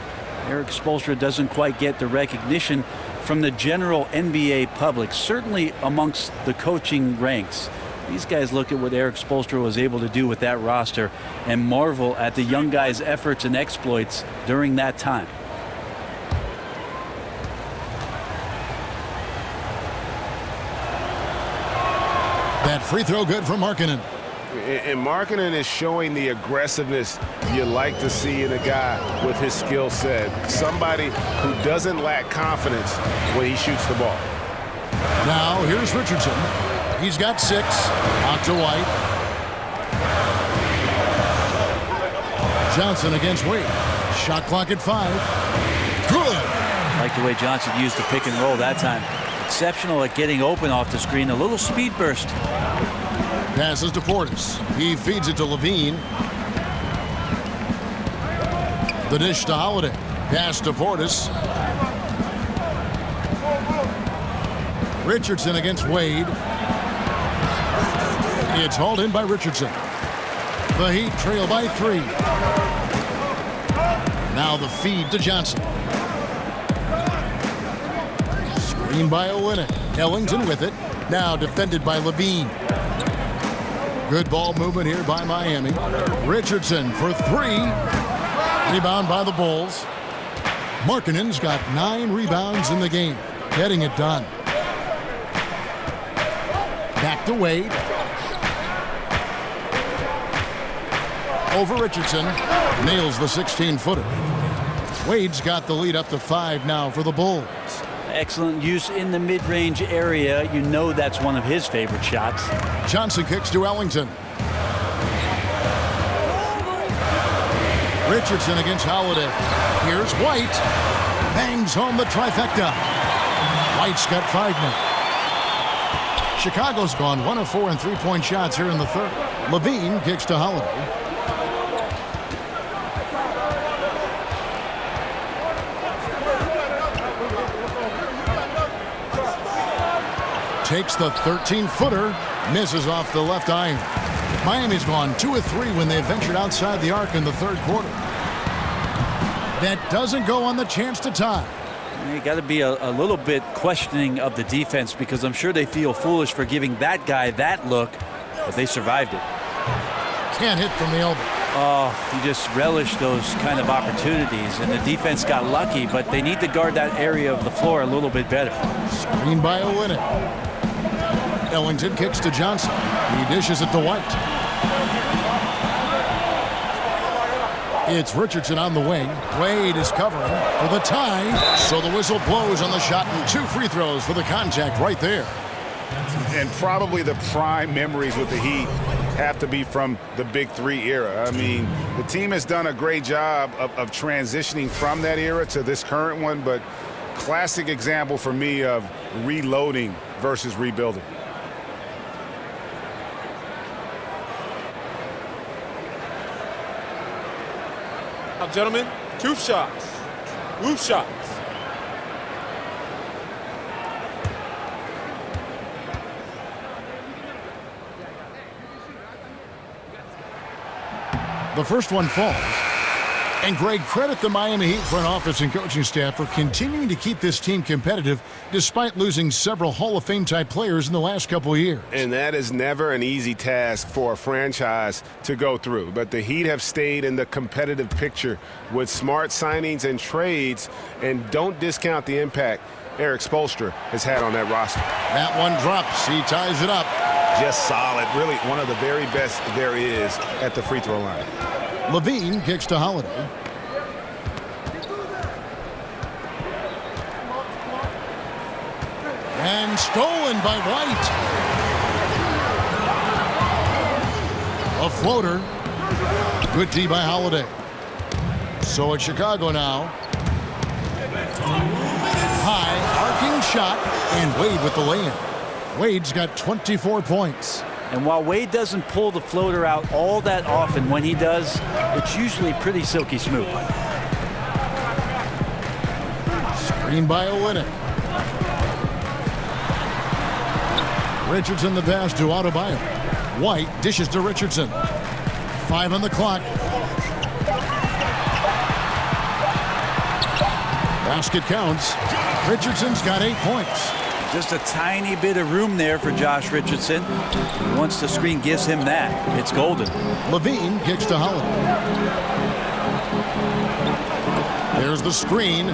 S3: Erik Spoelstra doesn't quite get the recognition from the general NBA public, certainly amongst the coaching ranks. These guys look at what Erik Spoelstra was able to do with that roster and marvel at the young guys' efforts and exploits during that time.
S1: That free throw good for Markkanen.
S4: And Markkanen is showing the aggressiveness you like to see in a guy with his skill set. Somebody who doesn't lack confidence when he shoots the ball.
S1: Now here's Richardson. He's got 6. Out to White. Johnson against Wade. Shot clock at 5. Good.
S3: Like the way Johnson used the pick and roll that time. Exceptional at getting open off the screen. A little speed burst.
S1: Passes to Portis. He feeds it to Levine. The dish to Holiday. Pass to Portis. Richardson against Wade. It's hauled in by Richardson. The Heat trail by 3. Now the feed to Johnson. Screen by Olynyk. Ellington with it. Now defended by Levine. Good ball movement here by Miami. Richardson for 3. Rebound by the Bulls. Markkanen's got 9 rebounds in the game. Getting it done. Back to Wade. Over Richardson. Nails the 16-footer. Wade's got the lead up to 5 now for the Bulls.
S3: Excellent use in the mid-range area. You know that's one of his favorite shots.
S1: Johnson kicks to Ellington. Richardson against Holiday. Here's White. Bangs home the trifecta. White's got 5 now. Chicago's gone 1 of 4 in three-point shots here in the third. Levine kicks to Holiday. Takes the 13-footer, misses off the left iron. Miami's gone 2 of 3 when they ventured outside the arc in the third quarter. That doesn't go on the chance to tie.
S3: You got to be a little bit questioning of the defense, because I'm sure they feel foolish for giving that guy that look, but they survived it.
S1: Can't hit from the elbow.
S3: Oh, you just relish those kind of opportunities, and the defense got lucky, but they need to guard that area of the floor a little bit better.
S1: Screen by Olynyk. Ellington kicks to Johnson. He dishes it to White. It's Richardson on the wing. Wade is covering for the tie. So the whistle blows on the shot, and 2 free throws for the contact right there.
S7: And probably the prime memories with the Heat have to be from the Big Three era. I mean, the team has done a great job of transitioning from that era to this current one, but classic example for me of reloading versus rebuilding.
S5: Now, gentlemen, 2 shots. 2 shots.
S1: The first one falls. And Greg, credit the Miami Heat front office and coaching staff for continuing to keep this team competitive despite losing several Hall of Fame type players in the last couple of years.
S4: And that is never an easy task for a franchise to go through. But the Heat have stayed in the competitive picture with smart signings and trades, and don't discount the impact Eric Spoelstra has had on that roster.
S1: That one drops. He ties it up.
S7: Just solid. Really one of the very best there is at the free throw line.
S1: Levine kicks to Holiday. And stolen by White. A floater. Good D by Holiday. So it's Chicago now. High arcing shot, and Wade with the lay-in. Wade's got 24 points.
S3: And while Wade doesn't pull the floater out all that often, when he does, it's usually pretty silky smooth.
S1: Screen by Olynyk. Richardson the pass to Adebayo. White dishes to Richardson. 5 on the clock. Basket counts. Richardson's got 8 points.
S3: Just a tiny bit of room there for Josh Richardson. Once the screen gives him that, it's golden.
S1: Levine kicks to Holiday. There's the screen.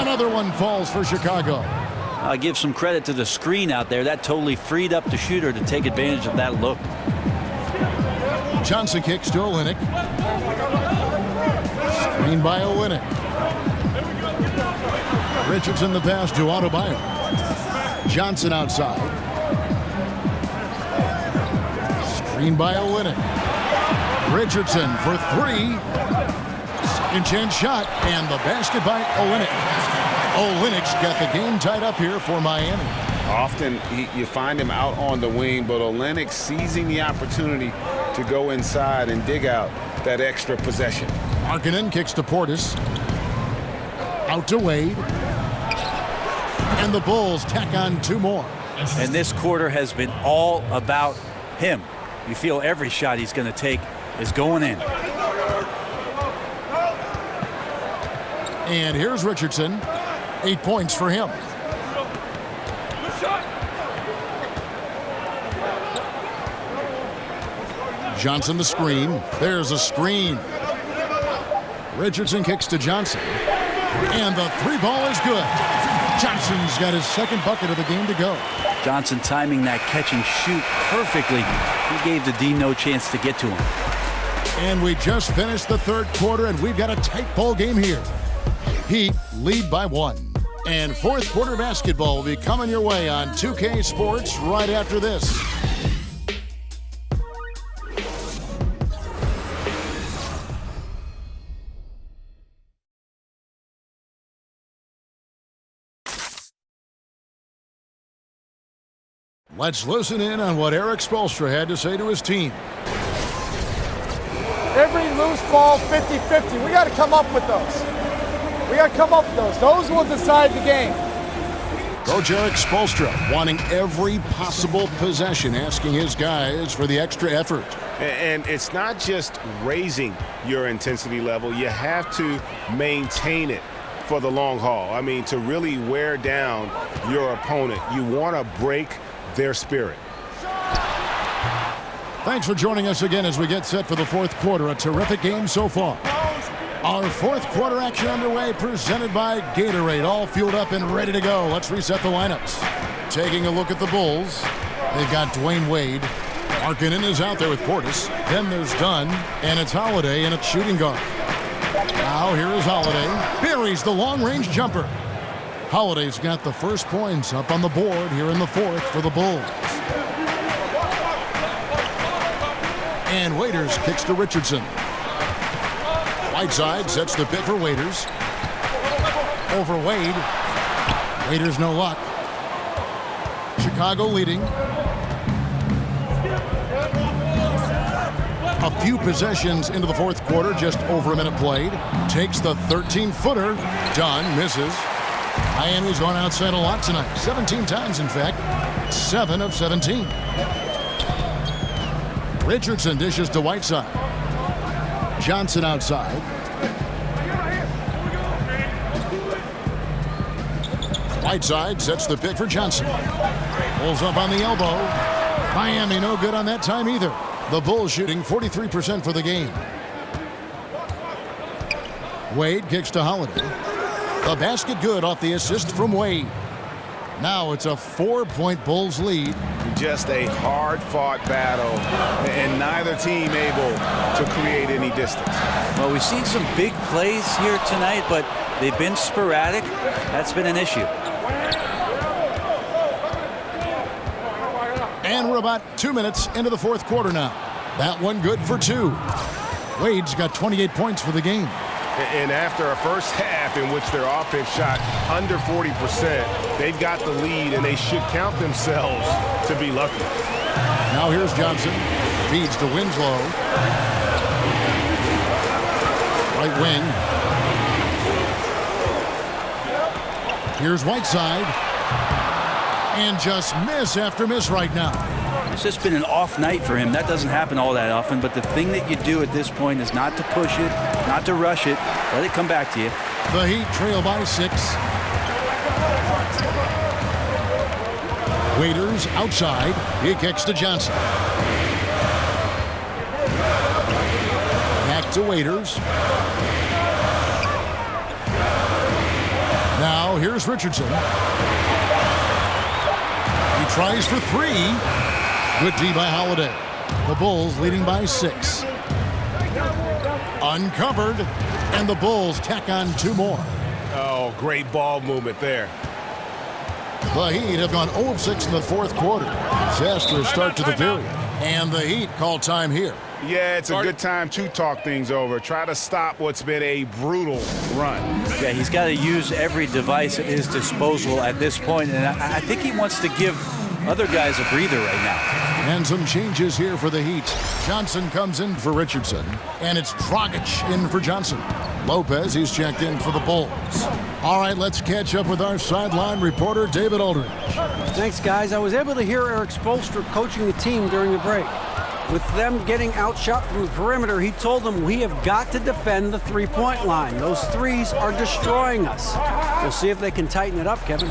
S1: Another one falls for Chicago.
S3: I'll give some credit to the screen out there. That totally freed up the shooter to take advantage of that look.
S1: Johnson kicks to Olynyk. Screen by Olynyk. Richardson the pass to Adebayo. Johnson outside. Screen by Olynyk. Richardson for 3. Second chance shot, and the basket by Olynyk. Olynyk's got the game tied up here for Miami.
S4: Often you find him out on the wing, but Olynyk seizing the opportunity to go inside and dig out that extra possession.
S1: Markkanen kicks to Portis. Out to Wade. And the Bulls tack on 2 more.
S3: And this quarter has been all about him. You feel every shot he's going to take is going in.
S1: And here's Richardson. 8 points for him. Johnson the screen. There's a screen. Richardson kicks to Johnson. And the 3-ball is good. Johnson's got his second bucket of the game to go.
S3: Johnson timing that catch and shoot perfectly. He gave the D no chance to get to him.
S1: And we just finished the 3rd quarter, and we've got a tight ball game here. Heat lead by 1. And 4th quarter basketball will be coming your way on 2K Sports right after this. Let's listen in on what Eric Spoelstra had to say to his team.
S13: Every loose ball, 50-50. We got to come up with those. We got to come up with those. Those will decide the game.
S1: Coach Eric Spoelstra wanting every possible possession, asking his guys for the extra effort.
S4: And it's not just raising your intensity level. You have to maintain it for the long haul. I mean, to really wear down your opponent, you want to break their spirit.
S1: Thanks for joining us again as we get set for the fourth quarter. A terrific game so far. Our fourth quarter action underway, presented by Gatorade. All fueled up and ready to go. Let's reset the lineups. Taking a look at the Bulls, they've got Dwayne Wade. Markkanen is out there with Portis. Then there's Dunn, and it's Holiday in at shooting guard. Now here is Holiday. Buries the long-range jumper. Holiday's got the first points up on the board here in the fourth for the Bulls. And Waiters kicks to Richardson. Whiteside sets the pick for Waiters. Over Wade. Waiters no luck. Chicago leading. A few possessions into the fourth quarter, just over a minute played. Takes the 13-footer. Dunn misses. Miami's gone outside a lot tonight. 17 times, in fact. 7 of 17. Richardson dishes to Whiteside. Johnson outside. Whiteside sets the pick for Johnson. Pulls up on the elbow. Miami no good on that time either. The Bulls shooting 43% for the game. Wade kicks to Holiday. The basket good off the assist from Wade. Now it's a 4-point Bulls lead.
S4: Just a hard-fought battle, and neither team able to create any distance.
S3: Well, we've seen some big plays here tonight, but they've been sporadic. That's been an issue.
S1: And we're about 2 minutes into the fourth quarter now. That one good for 2. Wade's got 28 points for the game.
S4: And after a first half in which their offense shot under 40%, they've got the lead, and they should count themselves to be lucky.
S1: Now here's Johnson. Feeds to Winslow. Right wing. Here's Whiteside. And just miss after miss right now.
S3: It's just been an off night for him. That doesn't happen all that often, but the thing that you do at this point is not to push it, not to rush it. Let it come back to you.
S1: The Heat trail by 6. Waiters outside. He kicks to Johnson. Back to Waiters. Now here's Richardson. He tries for 3. Good D by Holiday. The Bulls leading by 6. Uncovered, and the Bulls tack on 2 more.
S4: Oh, great ball movement there.
S1: The Heat have gone 0 of 6 in the fourth quarter. Disastrous start to the period. And the Heat call time here.
S4: Yeah, it's a good time to talk things over. Try to stop what's been a brutal run.
S3: Yeah, he's got to use every device at his disposal at this point, and I think he wants to give other guys a breather right now.
S1: And some changes here for the Heat. Johnson comes in for Richardson, and it's Dragic in for Johnson. Lopez, he's checked in for the Bulls. All right, let's catch up with our sideline reporter, David Aldridge.
S2: Thanks, guys. I was able to hear Eric Spoelstra coaching the team during the break. With them getting outshot from the perimeter, he told them we have got to defend the three-point line. Those threes are destroying us. We'll see if they can tighten it up, Kevin.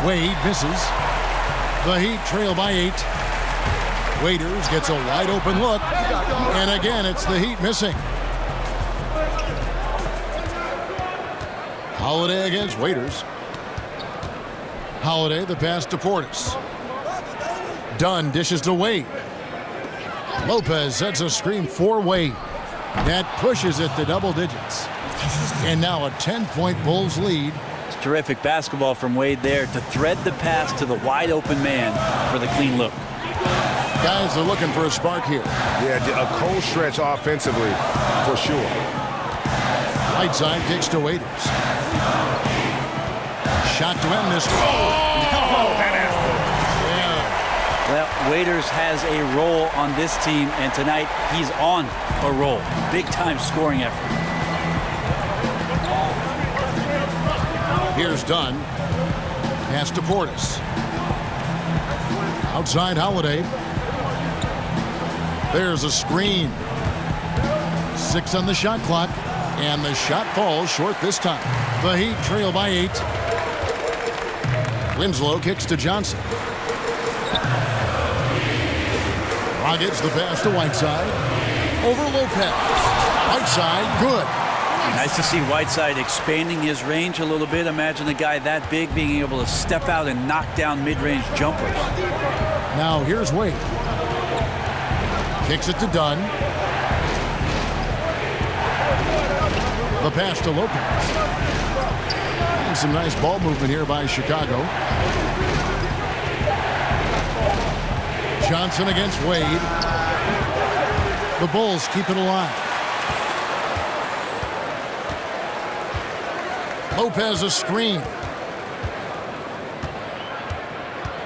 S1: Wade misses. The Heat trail by 8. Waiters gets a wide open look. And again, it's the Heat missing. Holiday against Waiters. Holiday, the pass to Portis. Dunn dishes to Wade. Lopez sets a screen for Wade. That pushes it to double digits. And now a 10-point Bulls lead.
S3: It's terrific basketball from Wade there to thread the pass to the wide open man for the clean look.
S1: Guys are looking for a spark here.
S4: Yeah, a cold stretch offensively for sure.
S1: Whiteside kicks to Waiters. Shot to end this.
S3: Well, Waiters has a role on this team, and tonight he's on a roll. Big-time scoring effort.
S1: Here's Dunn. Pass to Portis. Outside Holiday. There's a screen. 6 on the shot clock. And the shot falls short this time. The Heat trail by 8. Winslow kicks to Johnson. Dragic the pass to Whiteside. Over Lopez. Whiteside, good.
S3: Nice to see Whiteside expanding his range a little bit. Imagine a guy that big being able to step out and knock down mid-range jumpers.
S1: Now here's Wade. Kicks it to Dunn. The pass to Lopez. And some nice ball movement here by Chicago. Johnson against Wade. The Bulls keep it alive. Lopez a screen.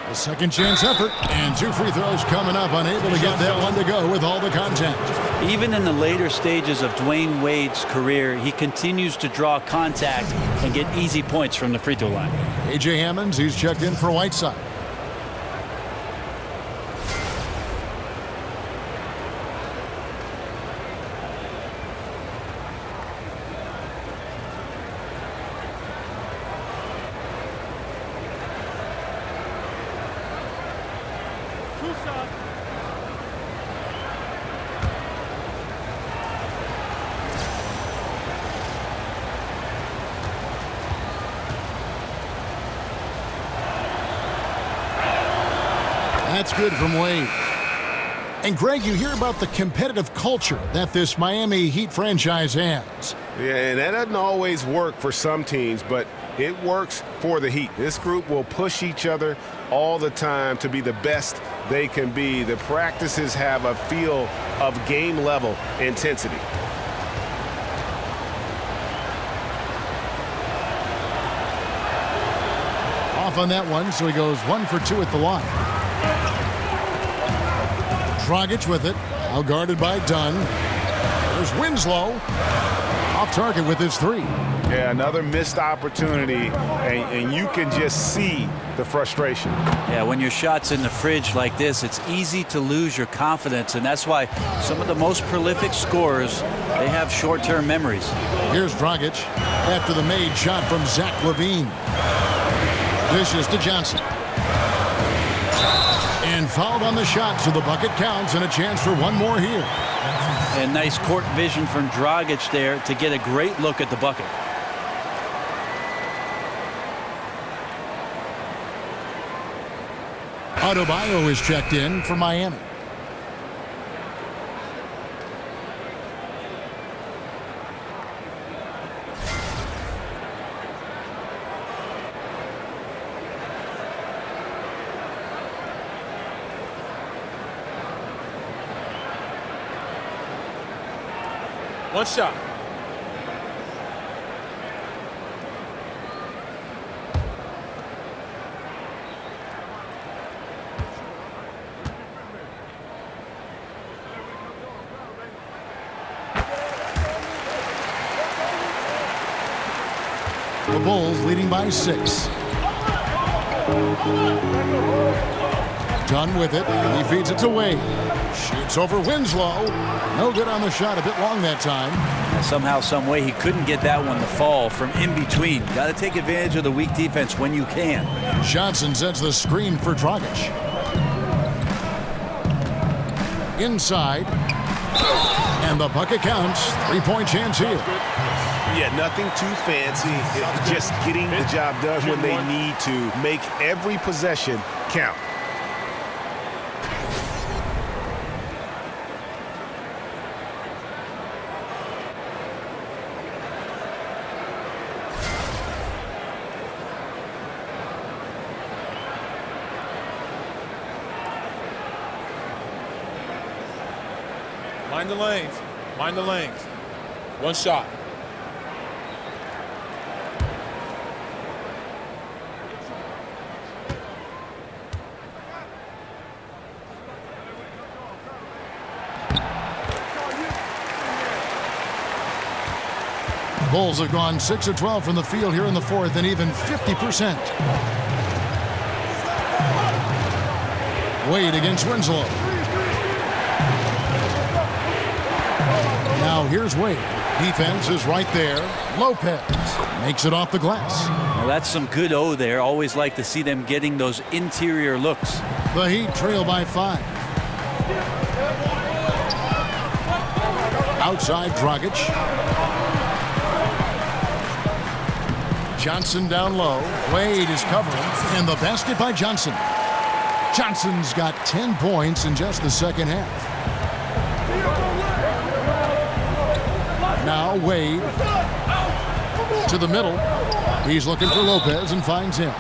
S1: A second chance effort, and 2 free throws coming up, unable to get that one to go with all the contact.
S3: Even in the later stages of Dwayne Wade's career, he continues to draw contact and get easy points from the free throw line.
S1: A.J. Hammonds, he's checked in for Whiteside. That's good from Wade. And Greg, you hear about the competitive culture that this Miami Heat franchise has.
S4: Yeah, and that doesn't always work for some teams, but it works for the Heat. This group will push each other all the time to be the best they can be. The practices have a feel of game level intensity.
S1: Off on that one, so he goes 1 for 2 at the line. Dragic with it, now guarded by Dunn. There's Winslow, off target with his 3.
S4: Yeah, another missed opportunity, and you can just see the frustration.
S3: Yeah, when your shot's in the fridge like this, it's easy to lose your confidence, and that's why some of the most prolific scorers, they have short-term memories.
S1: Here's Dragic after the made shot from Zach LaVine. Dishes to Johnson. And fouled on the shot, so the bucket counts and a chance for one more here.
S3: And nice court vision from Dragic there to get a great look at the bucket.
S1: Adebayo is checked in for Miami.
S5: One shot.
S1: The Bulls leading by 6. Dunn with it. He feeds it to Wade. Shoots over Winslow. No good on the shot. A bit long that time.
S3: And somehow, some way, he couldn't get that one to fall from in between. Got to take advantage of the weak defense when you can.
S1: Johnson sets the screen for Dragic. Inside. And the bucket counts. 3-point chance here.
S4: Yeah, nothing too fancy. Just getting the job done when they need to. Make every possession count.
S5: Mind the lanes. Mind the lanes. One shot.
S1: Bulls have gone 6 of 12 from the field here in the fourth, and even 50%. Wade against Winslow. Now here's Wade. Defense is right there. Lopez makes it off the glass.
S3: Well, that's some good O there. Always like to see them getting those interior looks.
S1: The Heat trail by 5. Outside Dragic. Johnson down low. Wade is covering. And the basket by Johnson. Johnson's got 10 points in just the second half. Now Wade to the middle. He's looking for Lopez and finds him.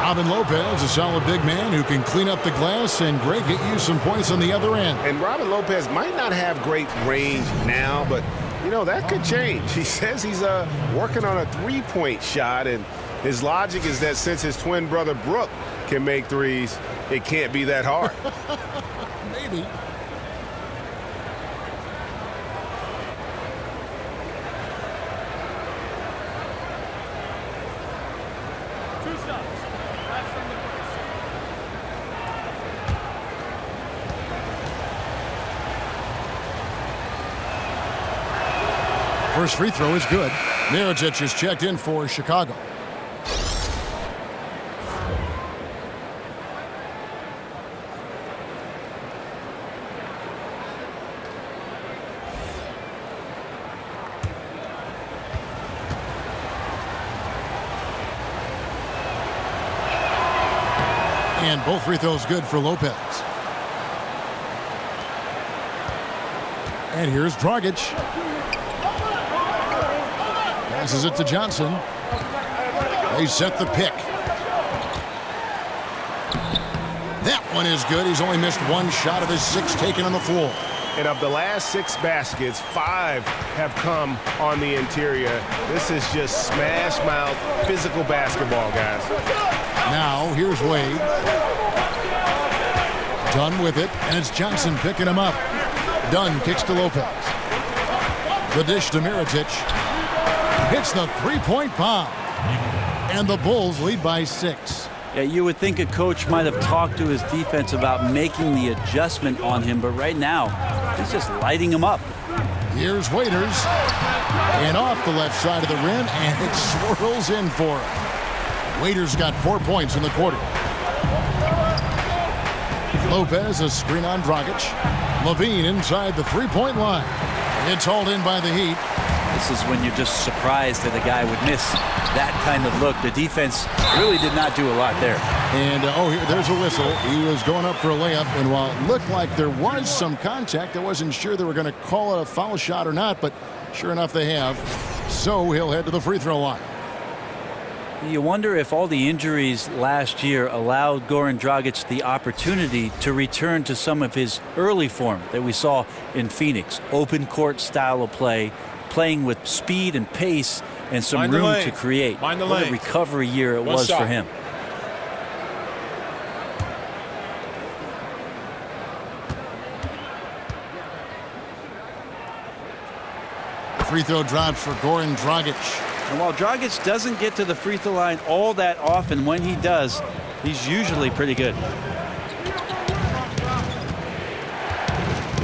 S1: Robin Lopez, a solid big man who can clean up the glass and great get you some points on the other end.
S4: And Robin Lopez might not have great range now, but you know, that could change. He says he's working on a three-point shot, and his logic is that since his twin brother Brook can make threes, it can't be that hard.
S1: Maybe. First free throw is good. Mirotic is checked in for Chicago. And both free throws good for Lopez. And here's Dragic. Passes it to Johnson. They set the pick. That one is good. He's only missed one shot of his 6 taken on the floor.
S4: And of the last 6 baskets, 5 have come on the interior. This is just smash mouth physical basketball, guys.
S1: Now here's Wade. Dunn with it, and it's Johnson picking him up. Dunn kicks to Lopez. The dish to Mirotic. Hits the three-point bomb. And the Bulls lead by 6.
S3: Yeah, you would think a coach might have talked to his defense about making the adjustment on him, but right now, he's just lighting him up.
S1: Here's Waiters. And off the left side of the rim, and it swirls in for him. Waiters got 4 points in the quarter. Lopez, a screen on Dragic. Levine inside the three-point line. It's hauled in by the Heat.
S3: This is when you're just surprised that a guy would miss that kind of look. The defense really did not do a lot there.
S1: And, there's a whistle. He was going up for a layup, and while it looked like there was some contact, I wasn't sure they were going to call it a foul shot or not, but sure enough they have. So he'll head to the free throw line.
S3: You wonder if all the injuries last year allowed Goran Dragic the opportunity to return to some of his early form that we saw in Phoenix. Open court style of play, playing with speed and pace and some room to create. What a recovery year it was for him.
S1: Free throw drops for Goran Dragic.
S3: And while Dragic doesn't get to the free throw line all that often, when he does, he's usually pretty good.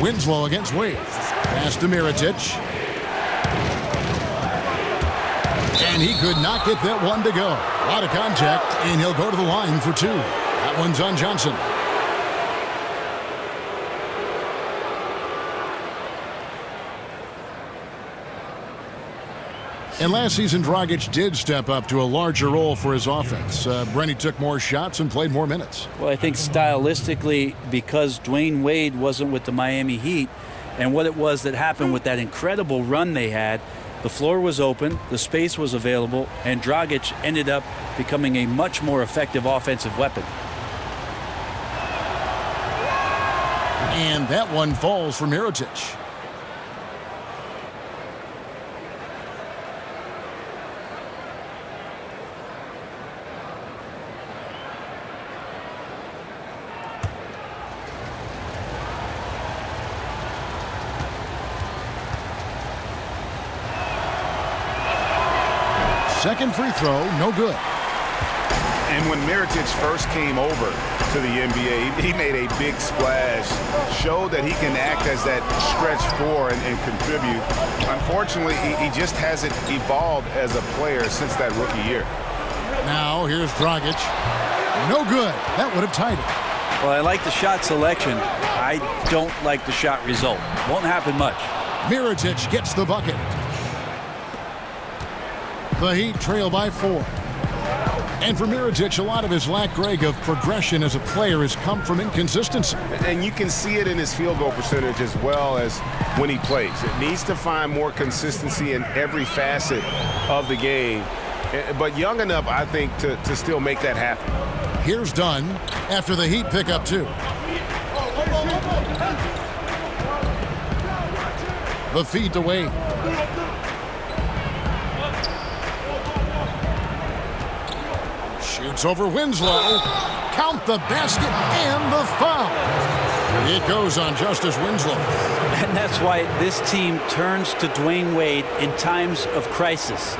S1: Winslow against Wade. Pass to Mirotic. And he could not get that one to go. A lot of contact, and he'll go to the line for 2. That one's on Johnson. And last season, Dragic did step up to a larger role for his offense. Brenny took more shots and played more minutes.
S3: Well, I think stylistically, because Dwayne Wade wasn't with the Miami Heat, and what it was that happened with that incredible run they had, the floor was open, the space was available, and Dragic ended up becoming a much more effective offensive weapon.
S1: And that one falls for Mirotic. Second free throw, no good.
S7: And when Mirotic first came over to the NBA, he made a big splash, showed that he can act as that stretch four and contribute. Unfortunately, he just hasn't evolved as a player since that rookie year.
S1: Now here's Dragic. No good. That would have tied it.
S3: Well, I like the shot selection. I don't like the shot result. Won't happen much.
S1: Mirotic gets the bucket. The Heat trail by 4. And for Mirotic, a lot of his lack, Greg, of progression as a player has come from inconsistency.
S7: And you can see it in his field goal percentage as well as when he plays. It needs to find more consistency in every facet of the game. But young enough, I think, to still make that happen.
S1: Here's Dunn after the Heat pick up 2. The feed to Wade. Shoots over Winslow. Count the basket and the foul. It goes on Justice Winslow.
S3: And that's why this team turns to Dwayne Wade in times of crisis.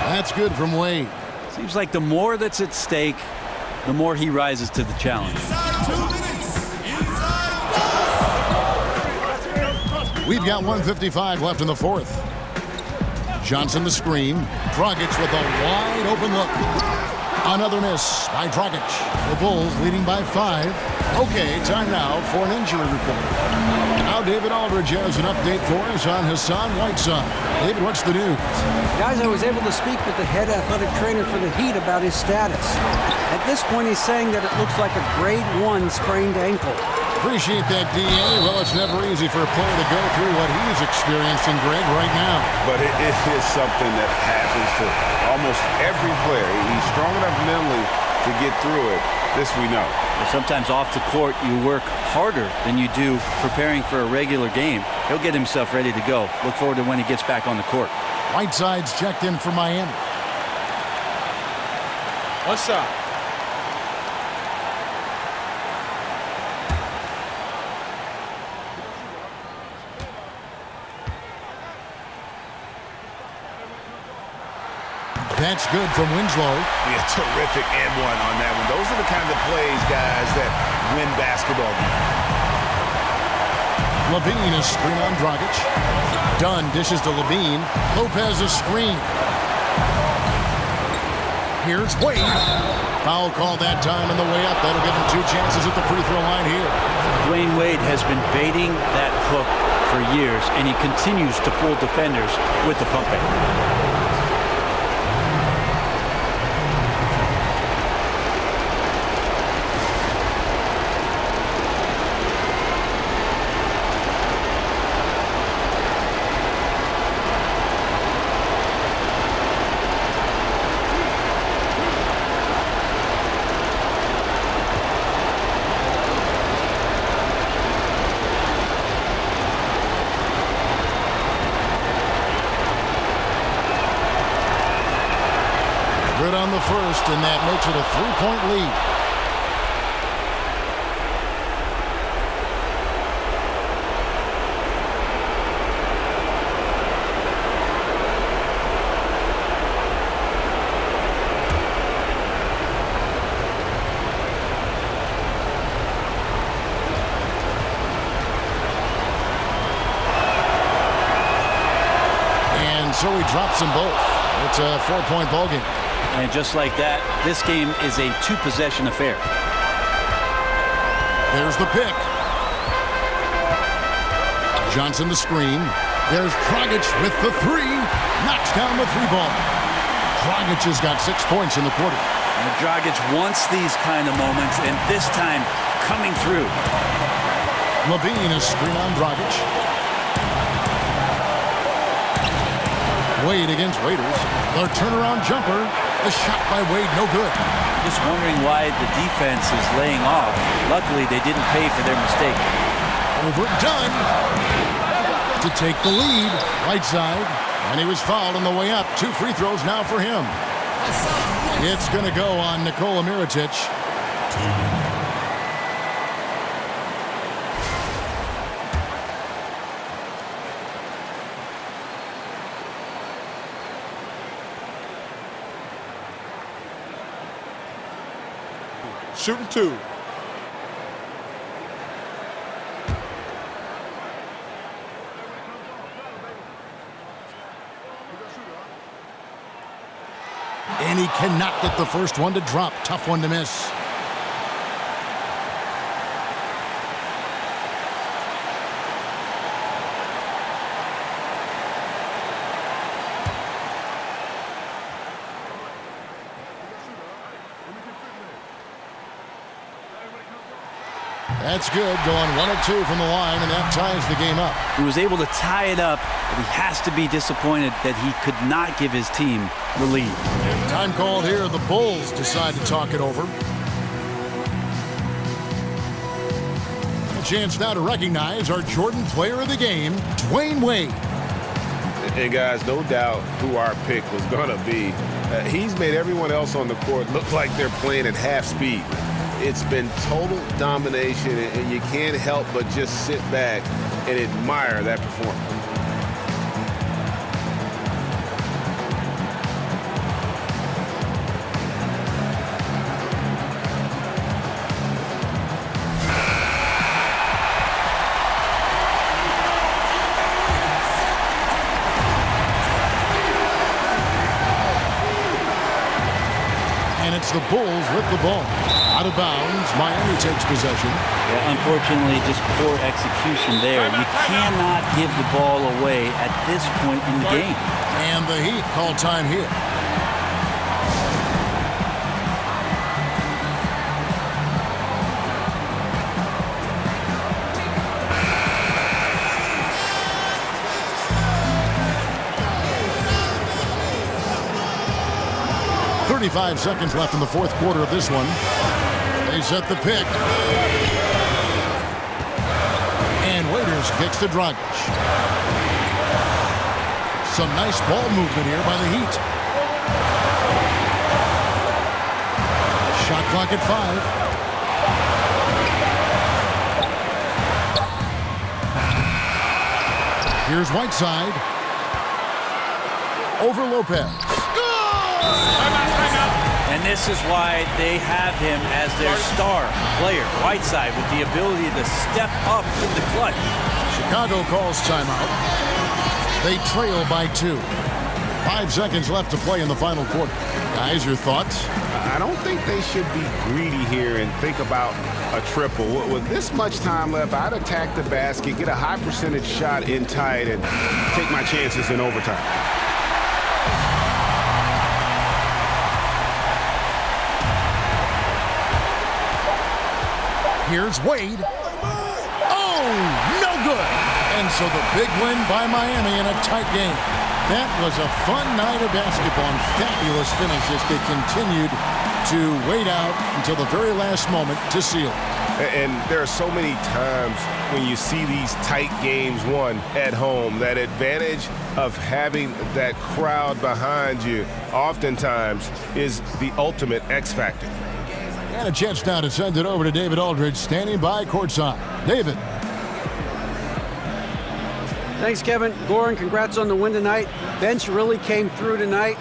S1: That's good from Wade.
S3: Seems like the more that's at stake, the more he rises to the challenge.
S1: We've got 1:55 left in the fourth. Johnson the screen. Dragic with a wide open look. Another miss by Dragic. The Bulls leading by 5. Okay, time now for an injury report. Now David Aldridge has an update for us on Hassan Whiteside. David, what's the news?
S2: Guys, I was able to speak with the head athletic trainer for the Heat about his status. At this point, he's saying that it looks like a grade 1 sprained ankle.
S1: Appreciate that, D.A. Well, it's never easy for a player to go through what he's experiencing, Greg, right now.
S4: But it is something that happens to almost every player. He's strong enough mentally to get through it. This we know.
S3: Sometimes off the court, you work harder than you do preparing for a regular game. He'll get himself ready to go. Look forward to when he gets back on the court.
S1: Whiteside's checked in for Miami.
S5: One shot.
S1: That's good from Winslow.
S7: Yeah, terrific and one on that one. Those are the kind of plays, guys, that win basketball games.
S1: Levine a screen on Dragic. Dunn dishes to Levine. Lopez a screen. Here's Wade. Foul call that time on the way up. That'll give him 2 chances at the free throw line here.
S3: Dwayne Wade has been baiting that hook for years, and he continues to fool defenders with the pump fake.
S1: Good on the first, and that makes it a 3-point lead. And so he drops them both. It's a 4-point ball game.
S3: And just like that, this game is a 2-possession affair.
S1: There's the pick. Johnson the screen. There's Dragic with the 3. Knocks down the 3-ball. Dragic has got 6 points in the quarter.
S3: And Dragic wants these kind of moments, and this time coming through.
S1: Levine a screen on Dragic. Wade against Waiters. The turnaround jumper. The shot by Wade, no good.
S3: Just wondering why the defense is laying off. Luckily, they didn't pay for their mistake.
S1: Overdone to take the lead. Right side. And he was fouled on the way up. 2 free throws now for him. It's going to go on Nikola Mirotic.
S5: Shooting 2.
S1: And he cannot get the first one to drop. Tough one to miss. That's good, going 1 of 2 from the line, and that ties the game up.
S3: He was able to tie it up, but he has to be disappointed that he could not give his team the lead.
S1: Time called here. The Bulls decide to talk it over. A chance now to recognize our Jordan Player of the Game, Dwayne Wade.
S4: And guys, no doubt who our pick was going to be. He's made everyone else on the court look like they're playing at half speed. It's been total domination, and you can't help but just sit back and admire that performance.
S1: And it's the Bulls with the ball. Out of bounds, Miami takes possession.
S3: Yeah, unfortunately, just poor execution there. You cannot give the ball away at this point in the game.
S1: And the Heat call time here. .35 seconds left in the fourth quarter of this one. They set the pick. And Waiters kicks to Dragic. Some nice ball movement here by the Heat. Shot clock at 5. Here's Whiteside. Over Lopez.
S3: And this is why they have him as their star player, Whiteside, with the ability to step up in the clutch.
S1: Chicago calls timeout. They trail by 2. 5 seconds left to play in the final quarter. Guys, your thoughts?
S4: I don't think they should be greedy here and think about a triple. With this much time left, I'd attack the basket, get a high percentage shot in tight, and take my chances in overtime.
S1: Here's Wade. Oh, no good. And so the big win by Miami in a tight game. That was a fun night of basketball and fabulous finishes that continued to wait out until the very last moment to seal.
S4: And there are so many times when you see these tight games won at home, that advantage of having that crowd behind you oftentimes is the ultimate X factor.
S1: And a chance now to send it over to David Aldridge, standing by courtside. David.
S2: Thanks, Kevin. Goran, congrats on the win tonight. Bench really came through tonight.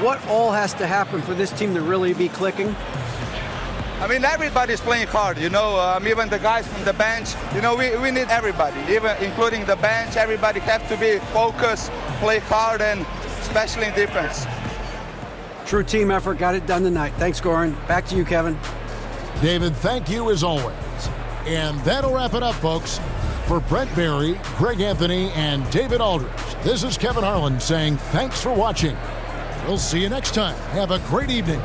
S2: What all has to happen for this team to really be clicking?
S14: I mean, everybody's playing hard, you know, even the guys from the bench. You know, we need everybody, even including the bench. Everybody have to be focused, play hard, and especially in defense.
S2: True team effort, got it done tonight. Thanks, Goran. Back to you, Kevin.
S1: David, thank you as always. And that'll wrap it up, folks. For Brent Barry, Greg Anthony, and David Aldridge, this is Kevin Harlan saying thanks for watching. We'll see you next time. Have a great evening.